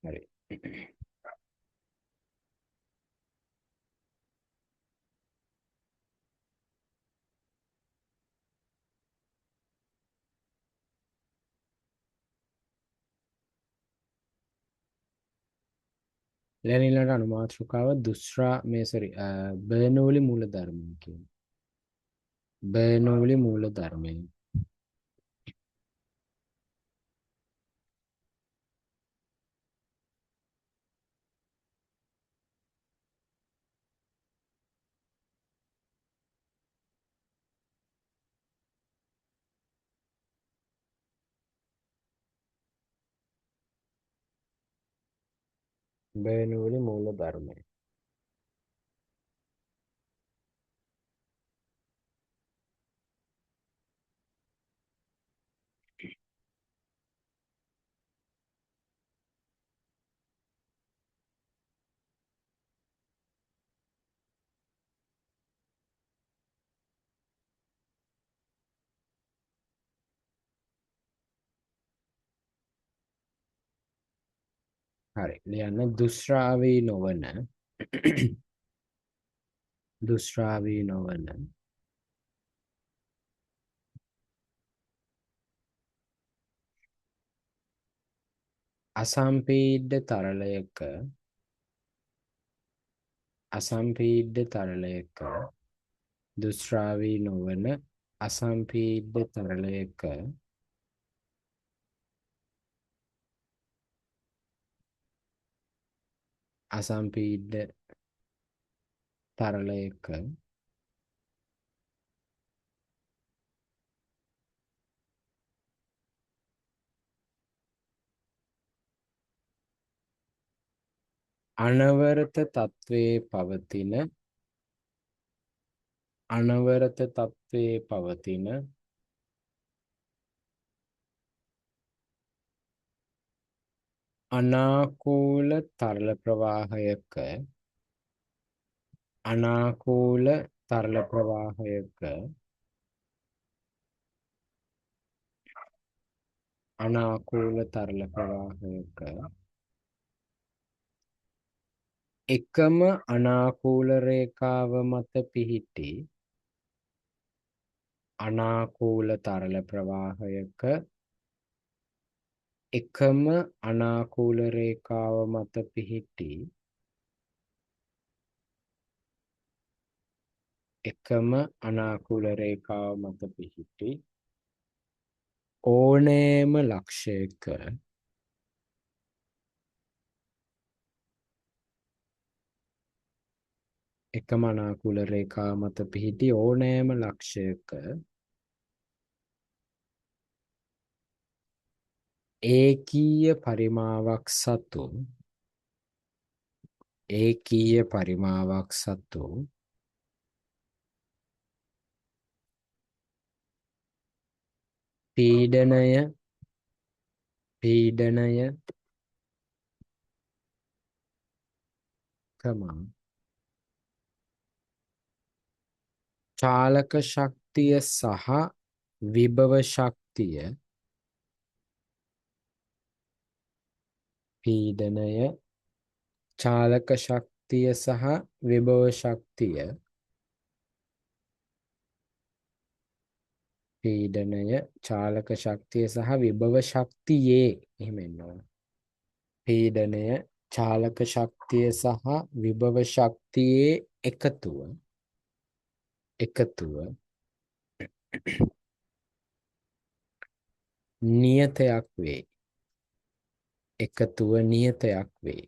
S1: හරි. ඊළඟ අනුමාත්‍රිකාව බර්නෝලි මූලධර්මය කියන. බර්නෝලි මූලධර්මය. බර්නූලි මූල ධර්මය. හරි ලියන්න දුෂ්‍රාවී නොවන දුෂ්‍රාවී නොවන අසම්පීඩ්ඩ තරලයක අසම්පීඩ්ඩ තරලයක දුෂ්‍රාවී නොවන අසම්පීඩ්ඩ තරලයක අසම්පීඩ්ඩ තරලයක අනවරත තත්ත්වයේ පවතින අනවරත තත්ත්වයේ පවතින අනාකූල තරල ප්‍රවාහයක අනාකූල තරල ප්‍රවාහයක අනාකූල තරල ප්‍රවාහයක එකම අනාකූල රේඛාව මත පිහිටි අනාකූල තරල ප්‍රවාහයක එකම අනාකූල රේඛාව මත පිහිටි එකම අනාකූල රේඛාව මත පිහිටි ඕනෑම ලක්ෂයක එකම අනාකූල රේඛාව මත පිහිටි ඕනෑම ලක්ෂයක ඒකීය පරිමාවක් සතු ඒකීය පරිමාවක් සතු පීඩනය චාලක ශක්තිය සහ විභව ශක්තිය පීඩනය චාලක ශක්තිය සහ විභව ශක්තිය පීඩනය චාලක ශක්තිය සහ විභව ශක්තියේ එහෙම එනවා පීඩනය චාලක ශක්තිය සහ විභව ශක්තියේ එකතුව නියතයක් වේ එකතුව නියතයක් වේ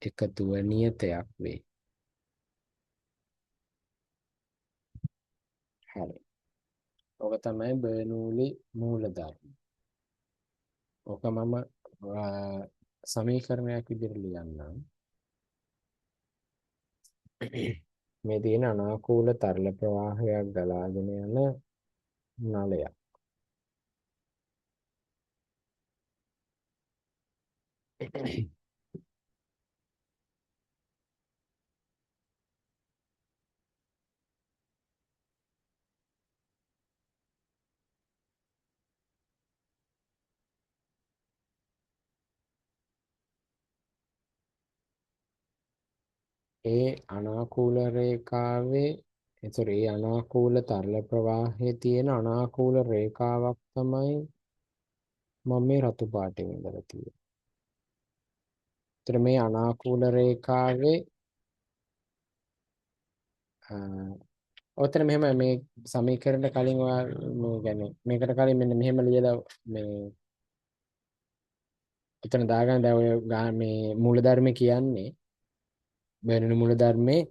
S1: එකතුව නියතයක් වේ හරි ඔක තමයි බර්නූලි මූලධර්ම ඕක මම සමීකරණයක් විදිහට ලියන්නම් මේ තියෙන අනාකූල තරල ප්‍රවාහයක් ගලාගෙන යන නලයක් ඒ අනාකූල රේඛාවේ එතකොට ඒ අනාකූල තරල ප්‍රවාහයේ තියෙන අනාකූල රේඛාවක් තමයි මම මේ රතු පාටෙන් ඉඳලා තියෙන්නේ. එතකොට මේ අනාකූල රේඛාවේ ඔතන මෙහෙම මේ සමීකරණයට කලින් ඔයා මේ කියන්නේ මේකට කලින් මෙන්න මෙහෙම ලියලා මේ එතන දාගන්න දැන් ඔය මේ මූලධර්ම කියන්නේ බර්නූලි මූලධර්මයේ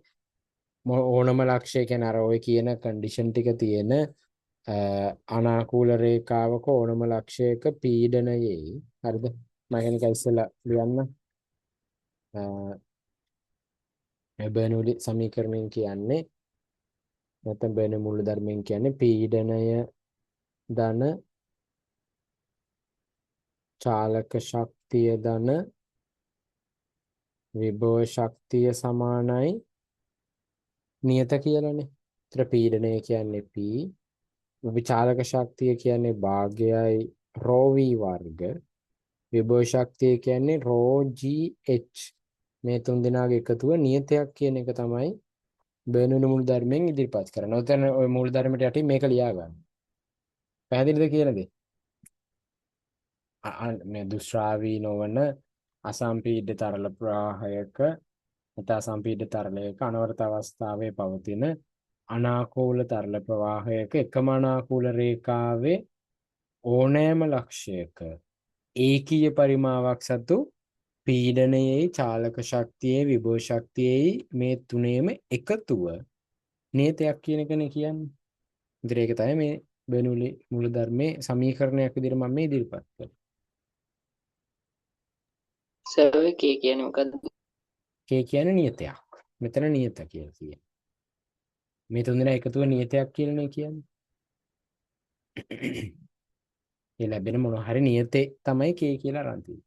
S1: ඕනම ලක්ෂය කියන්නේ අර ඔය කියන කන්ඩිෂන් ටික තියෙන අනාකූල රේඛාවක ඕනම ලක්ෂයක පීඩනයේ හරිද මම කියන්නේ ඉස්සෙල්ලා ලියන්න බර්නෝලි සමීකරණයෙන් කියන්නේ නැත්නම් බර්නෝලි මූලධර්මයෙන් කියන්නේ පීඩනය ධන චාලක ශක්තිය ධන විභව ශක්තිය සමානයි නියත කියලානේ. ඒතර පීඩනය කියන්නේ P විචාලක ශක්තිය කියන්නේ භාගයයි රෝ v වර්ග විභව ශක්තිය කියන්නේ රෝ g h මේ තුන් දෙනාගේ එකතුව නියතයක් කියන එක තමයි බර්නෝලි මූල ධර්මයෙන් ඉදිරිපත් කරන්නේ. ඔතන ওই මූල ධර්මයට යටින් මේක ලියා ගන්න. පැහැදිලිද කියලාද? මේ දුෂ්‍රාවී නොවන අසම්පීඩිත තරල ප්‍රවාහයක නැත්නම් අසම්පීඩිත තරලයක අනවරත අවස්ථාවේ පවතින අනාකූල තරල ප්‍රවාහයක එකම අනාකූල රේඛාවේ ඕනෑම ලක්ෂයක ඒකීය පරිමාවක් සතු පීඩනයේ චාලක ශක්තියේ විභව ශක්තියේ මේ තුනේම එකතුව නියතයක් කියන එකනේ කියන්නේ. ඉතින් ඒක තමයි මේ බර්නෝලි මූලධර්මයේ සමීකරණයක් විදිහට මම මේ ඉදිරිපත් කරන්නේ.
S2: සර් කේ කියන්නේ මොකද්ද?
S1: K කියන්නේ නියතයක්. මෙතන නියත කියලා කියන්නේ. මේ තුන් දෙනා එකතුව නියතයක් කියලානේ කියන්නේ. ඒ ලැබෙන මොන හරි නියතේ තමයි K කියලා අරන් තියෙන්නේ.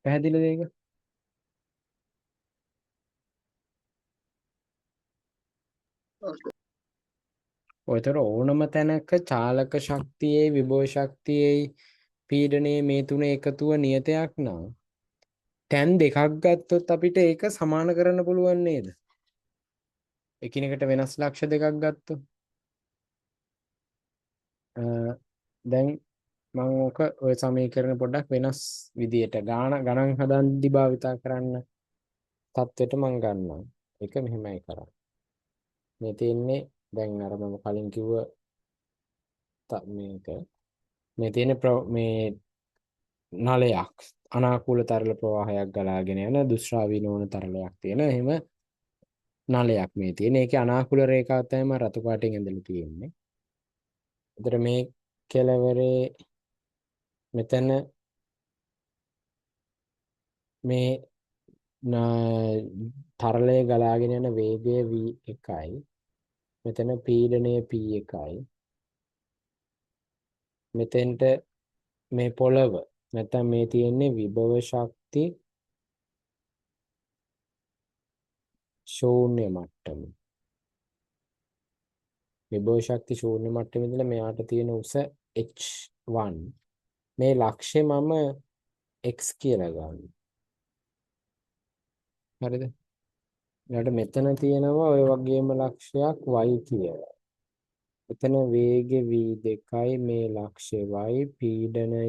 S1: පැහැදිලිද ඒක? ඔයතර ඕනම තැනක චාලක ශක්තියේ විභව ශක්තියේ පීඩනයේ මේ තුන එකතුව නියතයක් නම් තැන් දෙකක් ගත්තොත් අපිට ඒක සමාන කරන්න පුළුවන් නේද? එකිනෙකට වෙනස් ලක්ෂ දෙකක් ගත්තොත් දැන් මම ඕක ඔය සමීකරණ පොඩ්ඩක් වෙනස් විදියට ගණන් හදන්දි භාවිතා කරන්න තත්වෙට මම ගන්නවා. ඒක මෙහෙමයි කරන්නේ. මේ තියෙන්නේ දැන් අර මම කලින් කිව්ව මේක මේ තියෙන මේ නලයක් අනාකූල තරල ප්‍රවාහයක් ගලාගෙන යන දුෂ්‍රාවී නොවන තරලයක් තියෙන එහෙම නලයක් මේ තියෙන. ඒකේ අනාකූල රේඛාව තමයි රතු පාටින් ඇඳලා තියෙන්නේ. ඒතර මේ කෙලවරේ මෙතන මේ තරලය ගලාගෙන යන වේගය v1යි. මෙතන පීඩනය p1යි. මෙතෙන්ට මේ පොළව නැත්නම් මේ තියෙන්නේ විභව ශක්ති ශූන්‍ය මට්ටම. විභව ශක්ති ශූන්‍ය මට්ටමේ ඉඳලා මෙයාට තියෙන උස h1. මේ ලක්ෂ්‍ය මම x කියලා ගන්න. හරිද? ඊට මෙතන තියෙනවා ඔය වගේම ලක්ෂයක් y කියලා. එතන වේගය v2යි මේ ලක්ෂ්‍ය y පීඩනය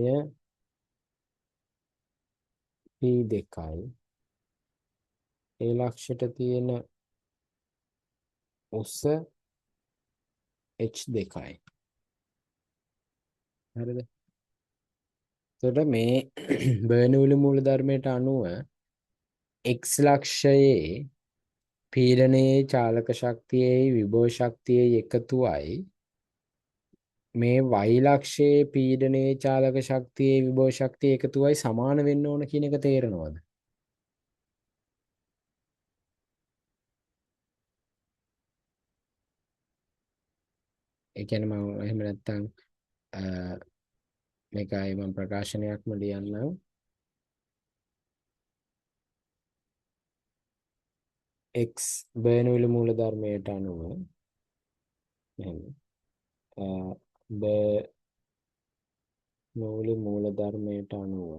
S1: p2යි. ඒ ලක්ෂයට තියෙන උස h2යි. හරිද? එතකොට මේ බර්නෝලි මූලධර්මයට අනුව x ලක්ෂයේ පීඩනයේ චාලක ශක්තියේ විභව ශක්තියේ එකතුවයි මේ y ලක්ෂයේ පීඩනයේ චාලක ශක්තියේ විභව ශක්තියේ එකතුවයි සමාන වෙන්න ඕන කියන එක තේරෙනවද? ඒ කියන්නේ මම එහෙම නැත්තම් මේකයි මම ප්‍රකාශනයක්ම ලියන්නම්. x බර්නෝලි මූලධර්මයට අනුව එහෙනම් බර්නෝලි මූලධර්මයට අනුව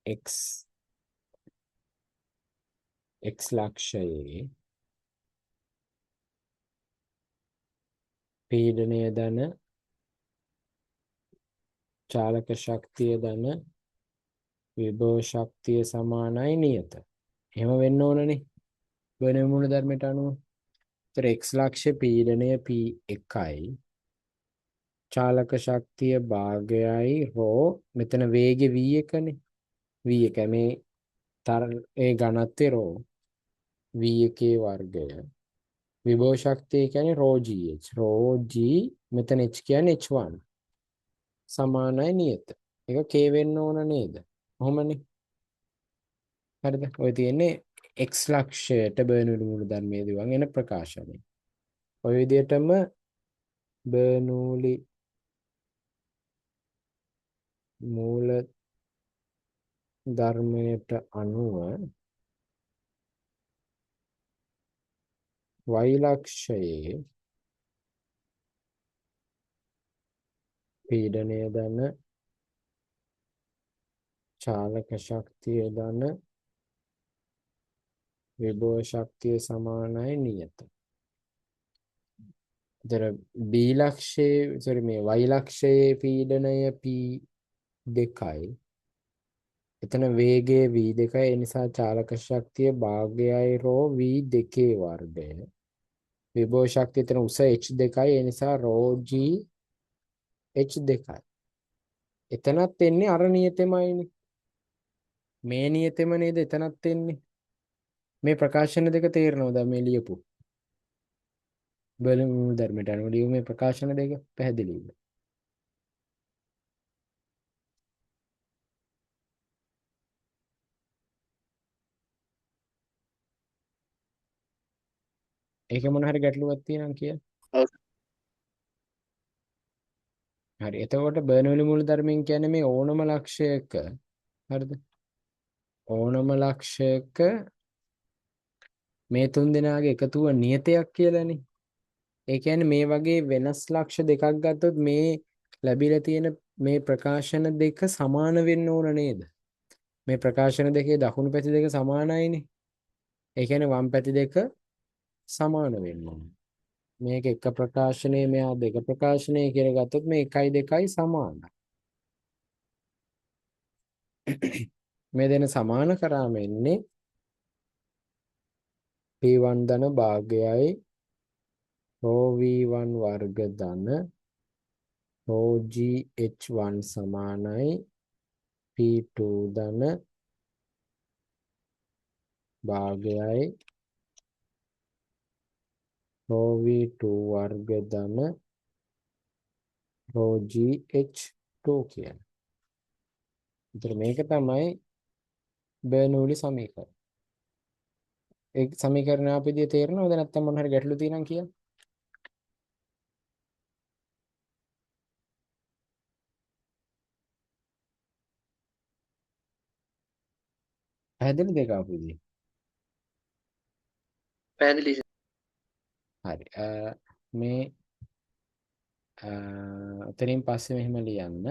S1: x ලක්ෂයේ පීඩනය ධන චාලක ශක්තිය ධන විභව ශක්තිය සමානයි නියත. එහෙම වෙන්න ඕනනේ බර්නෝලි මූලධර්මයට අනුව. ඒතර x ලක්ෂ පීඩනය p1යි චාලක ශක්තිය භාගයයි රෝ මෙතන වේගෙ v1නේ v1 මේ ඒ ඝනත්වය රෝ v1 වර්ගය විභව ශක්තිය කියන්නේ රෝ gh රෝ g මෙතන h කියන්නේ h1 සමානයි නියත. ඒක k වෙන්න ඕන නේද? කොහොමනේ? හරිද? ඔය තියෙන්නේ x ලක්ෂයට බර්නූලි මූලධර්මයේ දීවන් එන ප්‍රකාශනය. ඔය විදිහටම බර්නූලි මූල ධර්මයට අනුව y ලක්ෂයේ පීඩනය දන චාලක ශක්තිය දන විභව ශක්තිය සමානයි නියත. ඒතර b ලක්ෂයේ මේ y ලක්ෂයේ පීඩනය p2යි. එතන වේගය v2යි. ඒ නිසා චාලක ශක්තිය භාගයයි රෝ v2 වර්ගය. විභව ශක්තිය එතන උස h2යි. ඒ නිසා රෝ g h2යි. එතනත් එන්නේ අර නියතෙමයිනේ. මේ නියතෙම නේද එතනත් එන්නේ. මේ ප්‍රකාශන දෙක තේරෙනවද මේ ලියපු? බලමු ධර්මයට අනුව ලියු මේ ප්‍රකාශන දෙක පැහැදිලිද? ඒක මොන හරි ගැටලුවක් තියෙනවා කිය.
S2: ඔව්.
S1: හරි. එතකොට බර්නෝලි මූල ධර්මයෙන් කියන්නේ මේ ඕනම ලක්ෂයක හරිද? ඕනම ලක්ෂයක මේ තුන් දෙනාගේ එකතුව නියතයක් කියලානේ. ඒ කියන්නේ මේ වගේ වෙනස් ලක්ෂ දෙකක් ගත්තොත් මේ ලැබිලා තියෙන මේ ප්‍රකාශන දෙක සමාන වෙන්න ඕන නේද? මේ ප්‍රකාශන දෙකේ දකුණු පැති දෙක සමානයිනේ. ඒ කියන්නේ වම් පැති දෙක සමාන වෙන්න ඕන. මේක එක ප්‍රකාශනයේ මෙයා දෙක ප්‍රකාශනය කියලා ගත්තොත් මේ 1 2යි සමානයි. මේ දෙන සමාන කරාම එන්නේ p1 ධන භාගයයි rho v1 වර්ග ධන rho gh1 සමානයි p2 ධන භාගයයි rho v2 වර්ග ධන rho gh2 කියන්නේ. ඒතර මේක තමයි බර්නූලි සමීකරණය. ඒ සමීකරණ අපිදී තේරෙනවද නැත්නම් මොන හරි ගැටලු තියෙනම් කියන්න. පැහැදිලි දෙක අපිදී.
S2: පැහැදිලි.
S1: හරි. මේ උතරින් පස්සේ මෙහෙම ලියන්න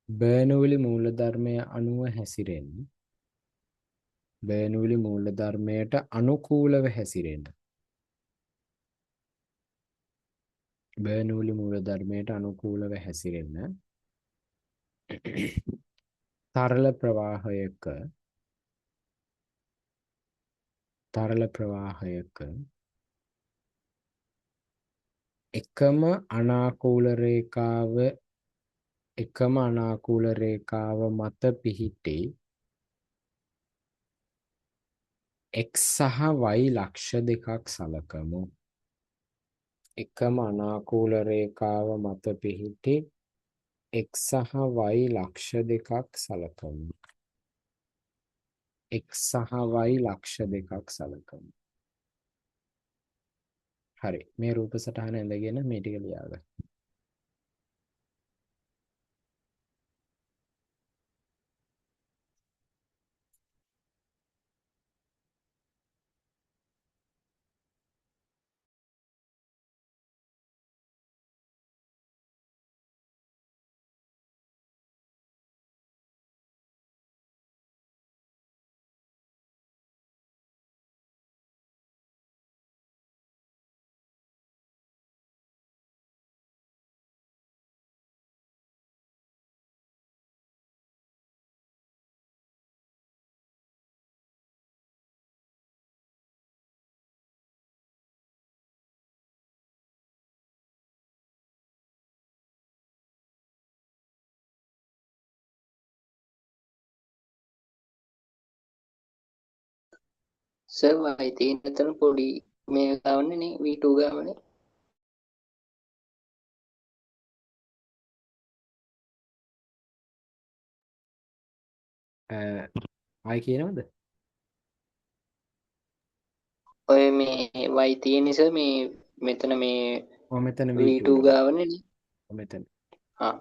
S1: බර්නූලි මූලධර්මය අනුව හැසිරෙන්න බර්නූලි මූලධර්මයට අනුකූලව හැසිරෙන්න බර්නූලි මූලධර්මයට අනුකූලව හැසිරෙන්න තරල ප්‍රවාහයක එකම අනාකූල රේඛාව මත පිහිටි x සහ y ලක්ෂ දෙකක් සලකමු. එකම අනාකූල රේඛාව මත පිහිටි x සහ y ලක්ෂ දෙකක් සලකමු. x සහ y ලක්ෂ දෙකක් සලකමු. හරි. මේ රූප සටහන ඇඳගෙන මේ ටික ලියාගන්න.
S3: සර්වයි තියෙන එතන පොඩි මේ ගාවන්නේ නේ V2 ගාවනේ.
S1: ආයි කියනවද?
S3: ඔය මේ Y තියෙන නිසා මේ මෙතන මේ
S1: ඔය මෙතන V2
S3: V2
S1: ගාව.
S3: ගාවනේ නේ.
S1: ඔය මෙතන.
S3: ආ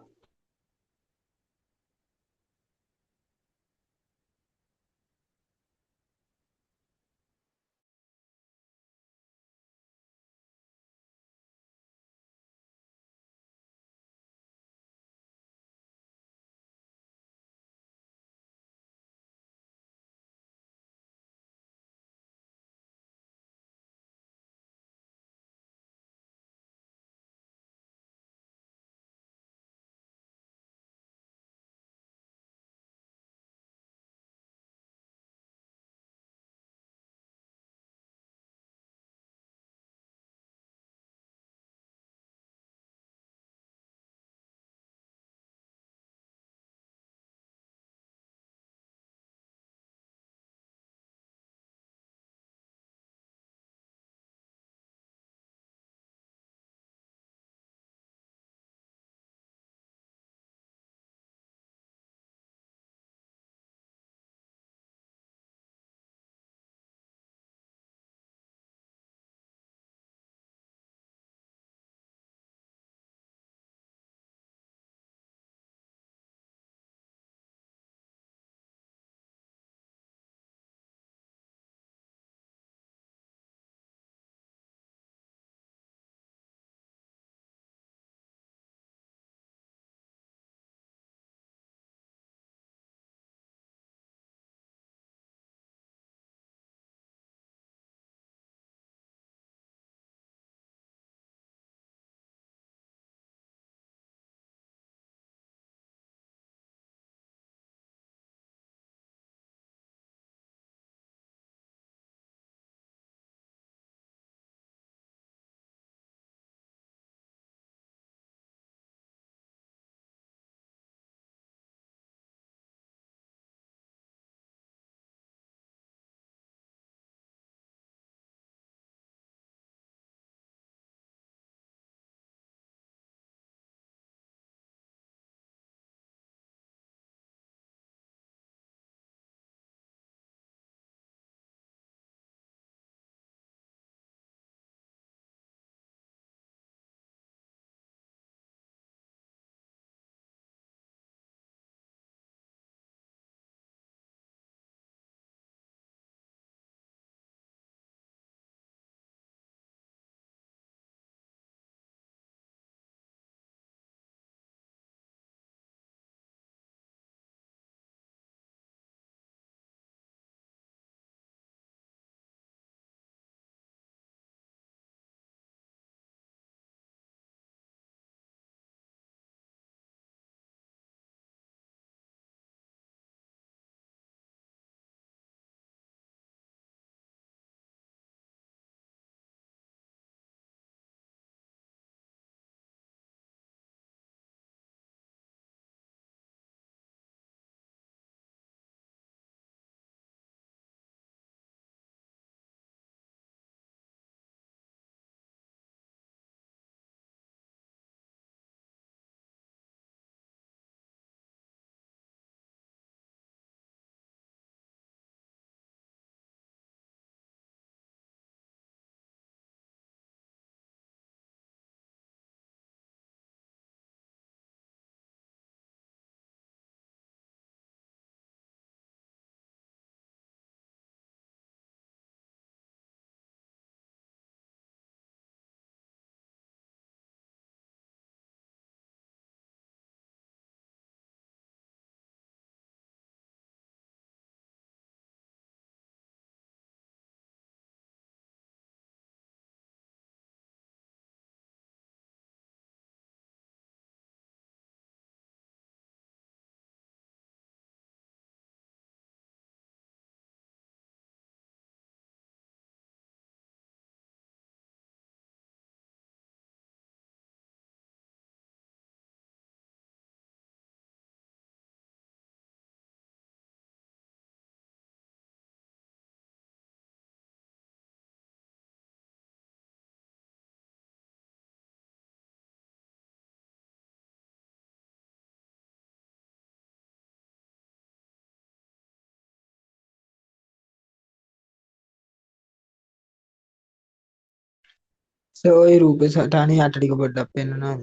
S2: ඔය රූප සටහනේ යට ටික පොඩ්ඩක් පෙන්වනවාද?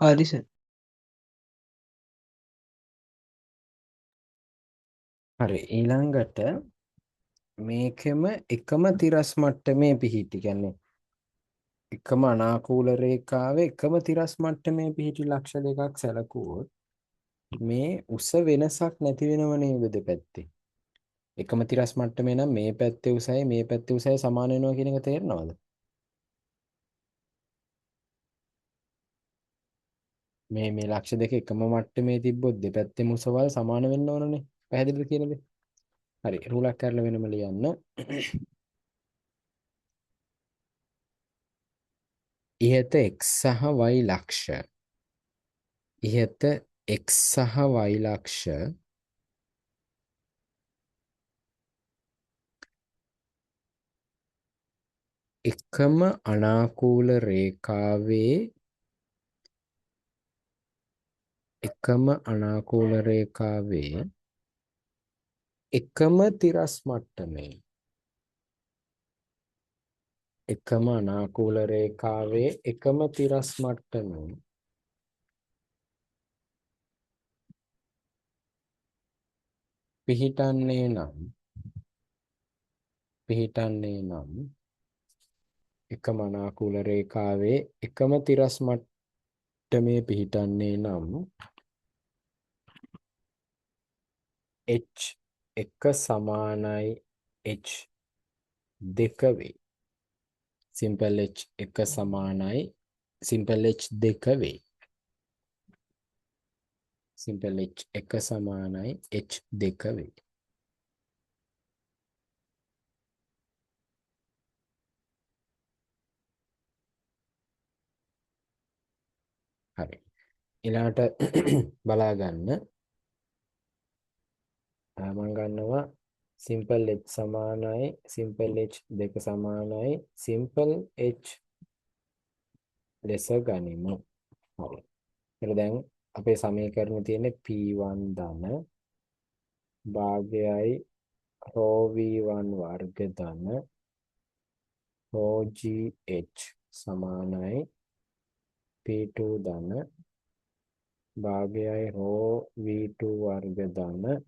S2: හරි සර්.
S1: හරි ඊළඟට මේකෙම එකම තිරස් මට්ටමේ පිහිටි කියන්නේ එකම අනාකූල රේඛාවේ එකම තිරස් මට්ටමේ පිහිටි ලක්ෂ දෙකක් සැලකුවොත් මේ උස වෙනසක් නැති වෙනව නේද දෙපැත්තේ? එකම තිරස් මට්ටමේ නම් මේ පැත්තේ උසයි මේ පැත්තේ උසයි සමාන වෙනවා කියන එක තේරෙනවද? මේ ලක්ෂ දෙක එකම මට්ටමේ තිබ්බොත් දෙපැත්තේම උසවල් සමාන වෙන්න ඕනනේ. පැහැදිලිද කියලාද? හරි රූලක් කරලා වෙනම ලියන්න. ඉහත x සහ y ලක්ෂ ඉහත x සහ y ලක්ෂ එකම අනාකූල රේඛාවේ එකම තිරස් මට්ටමේ එකම අනාකූල රේඛාවේ එකම තිරස් මට්ටමේ පිහිටන්නේ නම් එකම අනාකූල රේඛාවේ එකම තිරස් මට්ටමේ පිහිටන්නේ නම් h එක සමානයි h දෙක වේ. සිම්පල් h එක සමානයි සිම්පල් h දෙක වේ. සිම්පල් h එක සමානයි h දෙක වේ. හරි ඊළාට බලා ගන්න මම ගන්නවා සිම්පල් h සමානයි සිම්පල් h දෙක සමානයි සිම්පල් h ලෙස ගනිමු. හරි එතන දැන් අපේ සමීකරණේ තියෙන්නේ p1 ධන භාගයයි ρv1 වර්ග ධන ρgh සමානයි p2 ධන භාගයයි ρv2 වර්ග ධන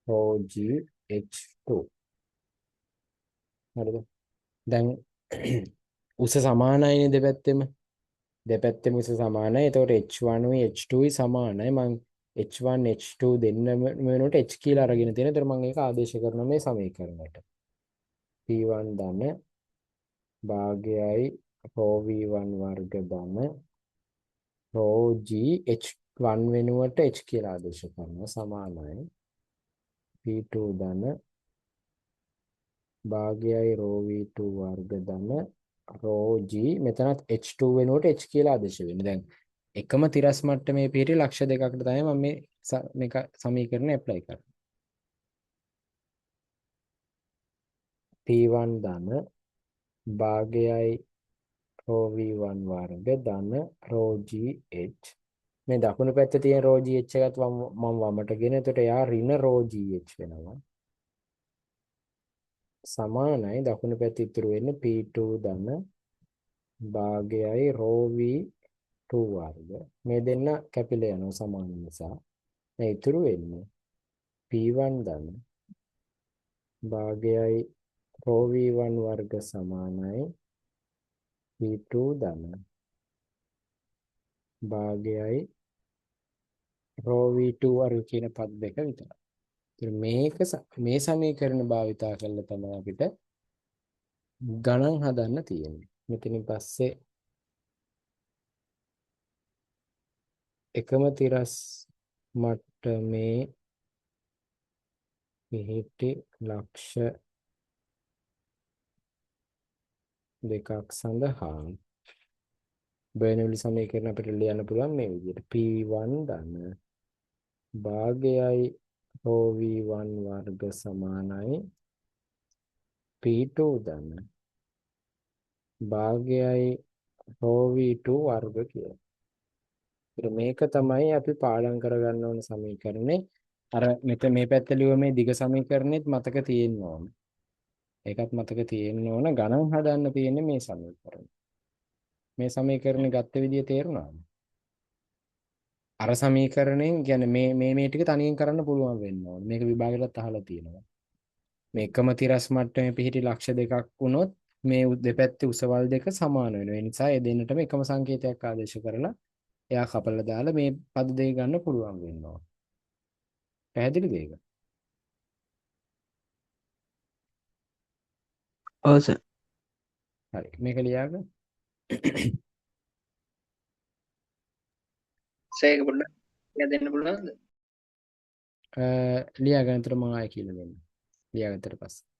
S1: ρgh2. හරිද? දැන් උස සමානයිනේ දෙපැත්තෙම උස සමානයි. එතකොට h1 උයි h2 උයි සමානයි. මම h1 h2 දෙන්න වෙනකොට h කියලා අරගෙන තියෙනවා. ඒතර මම ඒක ආදේශ කරනවා මේ සමීකරණයට. p1 ධන භාගයයි ρv1 වර්ග ධන ρgh1 වෙනුවට h කියලා ආදේශ කරනවා සමානයි P2 ධන භාගයයි රෝ V2 වර්ග ධන රෝ G. මෙතනත් H2 වෙනුවට H කියලා ආදේශ වෙන්නේ. දැන් එකම තිරස් මට්ටමේ පිහිටි ලක්ෂ දෙකකට තමයි මම මේක සමීකරණය ඇප්ලයි කරන්නේ. P1 ධන භාගයයි රෝ V1 වර්ග ධන රෝ GH. මේ දකුණු පැත්තේ තියෙන රෝ GH එකත් මම වමට ගෙන. එතකොට එයා ඍණ රෝ GH වෙනවා. සමානයි දකුණු පැත්තේ ඉතුරු වෙන්නේ P2 ධන භාගයයි රෝ V2 වර්ග. මේ දෙන්න කැපිලා යනවා සමාන නිසා. මේ ඉතුරු වෙන්නේ P1 ධන භාගයයි රෝ V1 වර්ග සමානයි P2 ධන භාගයයි රෝ V2 වර්ග කියන පද දෙක විතරයි. ඉතින් මේ සමීකරණ භාවිතා කරලා තමයි අපිට ගණන් හදන්න තියෙන්නේ. මෙතනින් පස්සේ එකම තිරස් මට්ටමේ පිහිටි ලක්ෂ දෙකක් සඳහා බර්නෝලි සමීකරණ අපිට ලියන්න පුළුවන් මේ විදිහට P1 ධන භාගයයි රෝ V1 වර්ග සමානයි P2 ධන භාගයයි රෝ V2 වර්ග කියලා. ඉතින් මේක තමයි අපි පාඩම් කරගන්න ඕන සමීකරණේ. අර මෙතන මේ පැත්ත ලියුව මේ දිග සමීකරණෙත් මතක තියෙන්න ඕන. ඒකත් මතක තියෙන්න ඕන. ගණන් හදන්න තියෙන්නේ මේ සමීකරණ. මේ සමීකරණ ගත්ත විදිය තේරුණාද? අර සමීකරණයෙන් කියන්නේ මේ ටික තනියෙන් කරන්න පුළුවන් වෙන්න ඕන. මේක විභාගෙටත් අහලා තියෙනවා. මේ එකම තිරස් මට්ටමේ පිහිටි ලක්ෂ දෙකක් වුණොත් මේ දෙපැත්තේ උසවල් දෙක සමාන වෙනවා. ඒ නිසා ඒ දෙන්නටම එකම සංකේතයක් ආදේශ කරලා එයා කපලා දාලා මේ පද දෙක ගන්න පුළුවන් වෙනවා. පැහැදිලිද ඒක?
S2: ඔව් සර්.
S1: හරි. මේක ලියාගන්න.
S3: සේක පොඩ්ඩක් එයා දෙන්න පුළුවන්ද?
S1: ලියාගන්න. උතර මම ආයෙ කියලා දෙන්න. ලියාගත්තට පස්සේ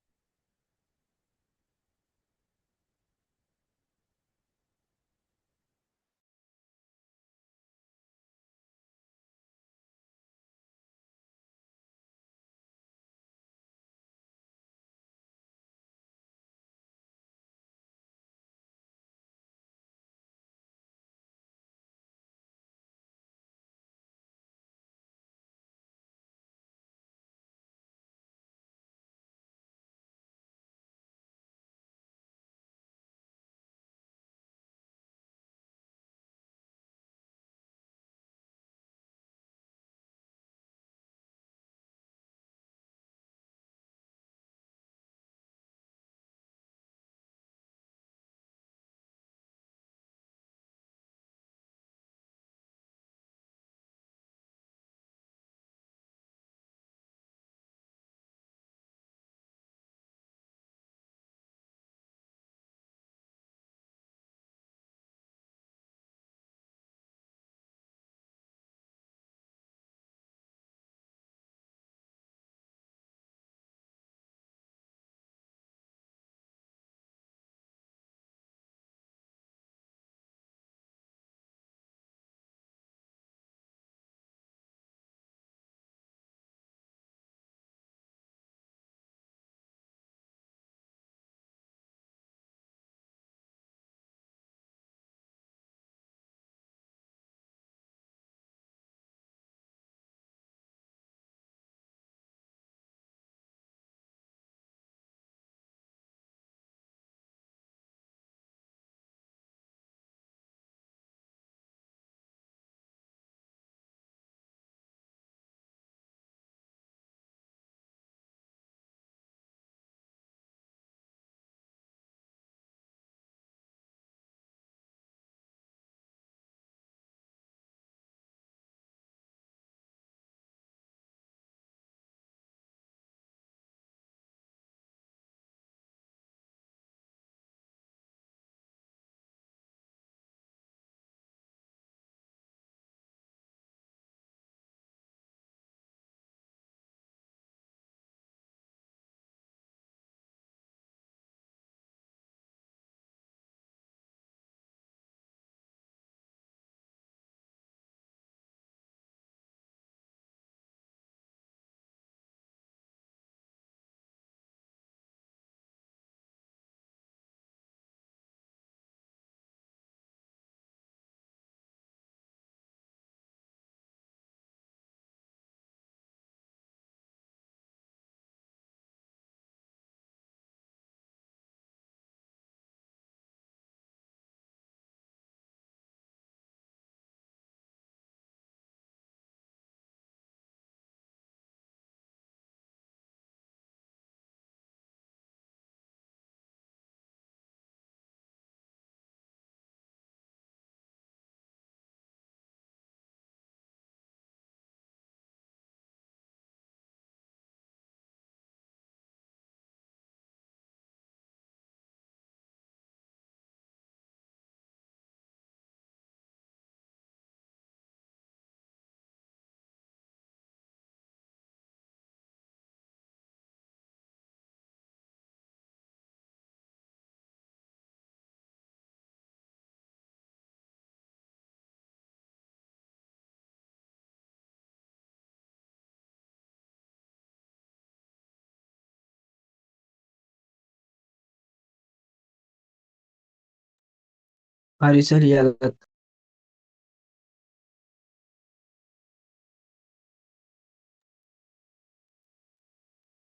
S2: හරි සර් ලියාගත්තා.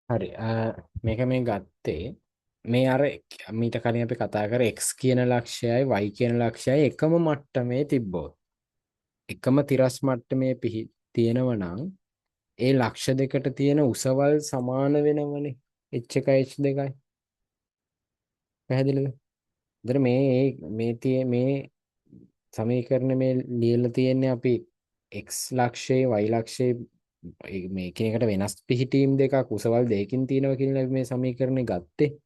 S1: හරි. මේක මේ ගත්තේ මේ අර මීට කලින් අපි කතා කර x කියන ලක්ෂයයි y කියන ලක්ෂයයි එකම මට්ටමේ තිබ්බොත් එකම තිරස් මට්ටමේ තියෙනව නම් ඒ ලක්ෂ දෙකට තියෙන උසවල් සමාන වෙනවනේ h1 h2යි. පැහැදිලිද? ඒතර මේ සමීකරණ මේ ලියලා තියෙන්නේ අපි x ලක්ෂයේ y ලක්ෂයේ මේ කෙනකට වෙනස් පිහිටීම් දෙකක් උසවල් දෙකකින් තියෙනවා කියන මේ සමීකරණය ගත්තේ.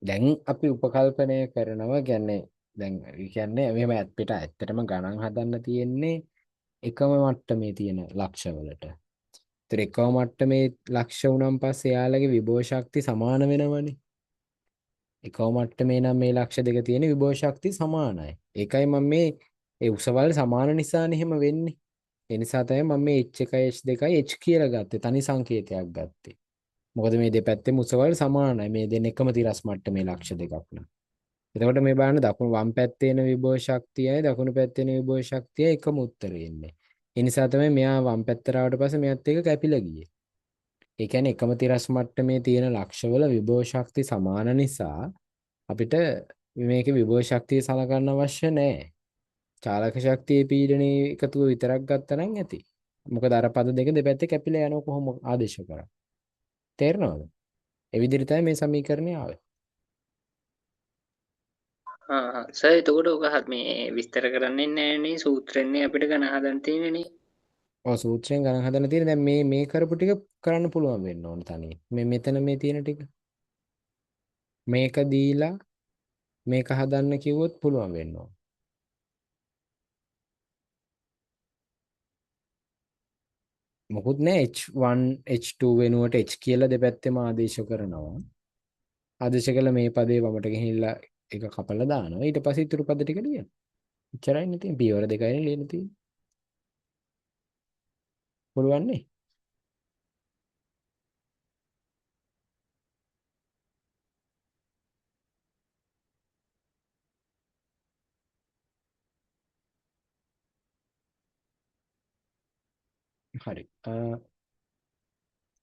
S1: දැන් අපි උපකල්පනය කරනවා කියන්නේ දැන් කියන්නේ මෙහෙම අපිට ඇත්තටම ගණන් හදන්න තියෙන්නේ එකම මට්ටමේ තියෙන ලක්ෂවලට. ඒතර එකම මට්ටමේ ලක්ෂ වුණාන් පස්සේ යාළගේ විභව ශක්ති සමාන වෙනවනේ. එකම මට්ටමේ නම් මේ ලක්ෂ දෙක තියෙන විභව ශක්ති සමානයි. ඒකයි මම මේ ඒ උසවල් සමාන නිසානේ එහෙම වෙන්නේ. ඒ නිසා තමයි මම මේ h1 h2 h කියලා ගත්තේ. තනි සංකේතයක් ගත්තේ. මොකද මේ දෙපැත්තේ උසවල් සමානයි. මේ දෙන්න එකම තිරස් මට්ටමේ ලක්ෂ දෙකක් නම්. එතකොට මේ බලන්න දකුණු වම් පැත්තේ එන විභව ශක්තියයි දකුණු පැත්තේ එන විභව ශක්තියයි එකම උත්තරේ එන්නේ. ඒ නිසා තමයි මෙයා වම් පැත්තට ආවට පස්සේ මෙයත් එක කැපිලා ගියේ. ඒ කියන්නේ එකම තිරස් මට්ටමේ තියෙන ලක්ෂවල විභව ශක්ති සමාන නිසා අපිට මේකේ විභව ශක්තිය සලකන්න අවශ්‍ය නැහැ. චාලක ශක්තියේ පීඩනයේ එකතුව විතරක් ගත්තා නම් ඇති. මොකද අර පද දෙක දෙපැත්තේ කැපිලා යනවා කොහොම ආදේශ කරා. තේරෙනවද? ඒ විදිහට තමයි මේ සමීකරණය ආවේ.
S3: සර් එතකොට ඔක මේ විස්තර කරන්නේ නැහැනේ සූත්‍රෙන්නේ අපිට ගණන් හදන්න තියෙන්නේ.
S1: ඔව් සූත්‍රයෙන් ගණන් හදන්න තියෙන දැන් මේ කරපු ටික කරන්න පුළුවන් වෙන්න ඕන තනියෙන්. මෙතන මේ තියෙන ටික මේක දීලා මේක හදන්න කිව්වොත් පුළුවන් වෙන්න ඕන. මොකුත් නෑ h1 h2 වෙනුවට h කියලා දෙපැත්තෙම ආදේශ කරනවා. ආදේශ කළ මේ පදේ වමට ගිහිල්ලා එක කපලා දානවා. ඊට පස්සේ ඊතුරු පද ටික ලියනවා. එච්චරයි නේ තියෙන්නේ. පියවර දෙකයි ලියන්න තියෙන්නේ. පුළුවන් නේ. හරි.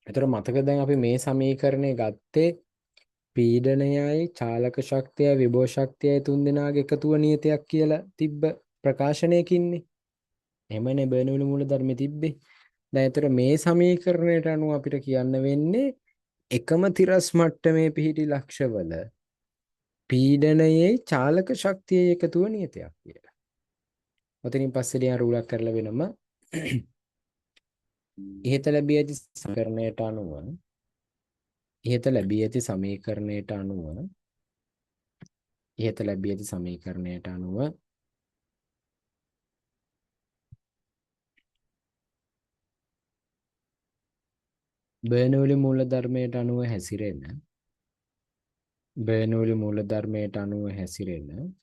S1: එතකොට මතක දැන් අපි මේ සමීකරණය ගත්තේ පීඩනයයි චාලක ශක්තියයි විභව ශක්තියයි තුන් දෙනාගේ එකතුව නියතයක් කියලා තිබ්බ ප්‍රකාශනයකින්නේ. එහෙමනේ බර්නෝලි මූලධර්මයේ තිබ්බේ. දැන් එතකොට මේ සමීකරණයට අනුව අපිට කියන්න වෙන්නේ එකම තිරස් මට්ටමේ පිහිටි ලක්ෂවල පීඩනයේ චාලක ශක්තියේ එකතුව නියතයක් කියලා. ඔතනින් පස්සේ ලියන රූලක් කරලා වෙනම ඉහත ලැබී ඇති සමීකරණයට අනුව ඉහත ලැබී ඇති සමීකරණයට අනුව ඉහත ලැබී ඇති සමීකරණයට අනුව බර්නෝලි මූලධර්මයට අනුව හැසිරෙන බර්නෝලි මූලධර්මයට අනුව හැසිරෙන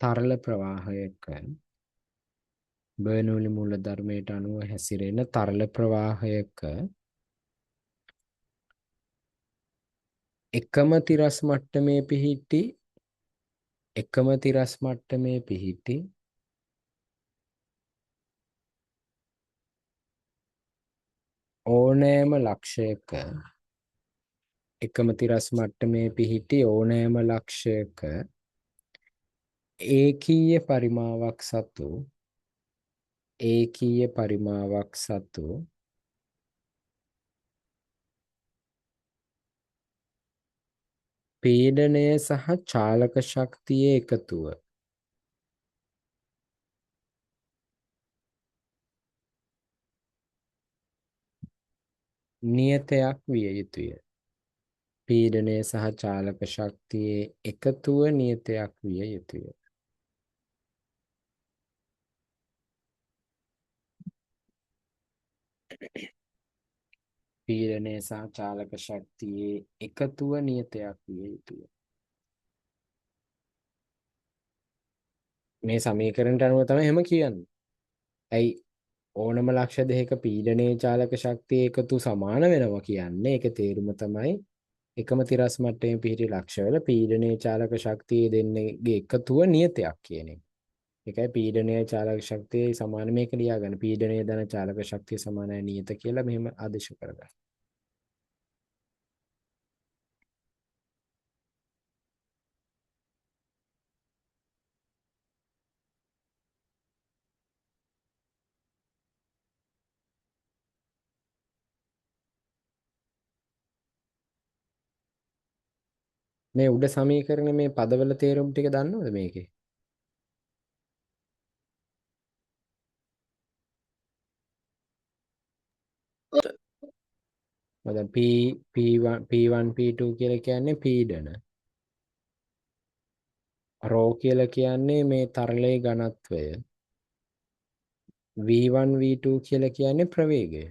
S1: තරල ප්‍රවාහයක බර්නෝලි මූලධර්මයට අනුව හැසිරෙන තරල ප්‍රවාහයක එකම තිරස් මට්ටමේ පිහිටි ඕනෑම ලක්ෂයක එකම තිරස් මට්ටමේ පිහිටි ඕනෑම ලක්ෂයක ඒකීය පරිමාවක් සතු පීඩනය සහ චාලක ශක්තියේ එකතුව නියතයක් විය යුතුය. පීඩනය සහ චාලක ශක්තියේ එකතුව නියතයක් විය යුතුය. පීඩනය සහ චාලක ශක්තියේ එකතුව නියතයක් විය යුතුය. මේ සමීකරණයට අනුව තමයි එහෙම කියන්නේ. ඇයි ඕනම ලක්ෂ දෙකක පීඩනයේ චාලක ශක්තිය එකතු සමාන වෙනවා කියන්නේ. ඒක තේරුම තමයි එකම තිරස් මට්ටමේ පිහිටි ලක්ෂවල පීඩනයේ චාලක ශක්තිය දෙන්නේගේ එකතුව නියතයක් කියන එක. ඒකයි පීඩනයේ චාලක ශක්තියයි සමාන මේක ලියාගන්න. පීඩනයේ ධන චාලක ශක්තිය සමානයි නියත කියලා මෙහෙම ආදේශ කරගන්න. මේ උඩ සමීකරණ මේ පදවල තේරුම් ටික දන්නවද මේකේ? දැන් P1 P2 කියලා කියන්නේ පීඩන. රෝ කියලා කියන්නේ මේ තරලයේ ඝනත්වය. V1 V2 කියලා කියන්නේ ප්‍රවේගය.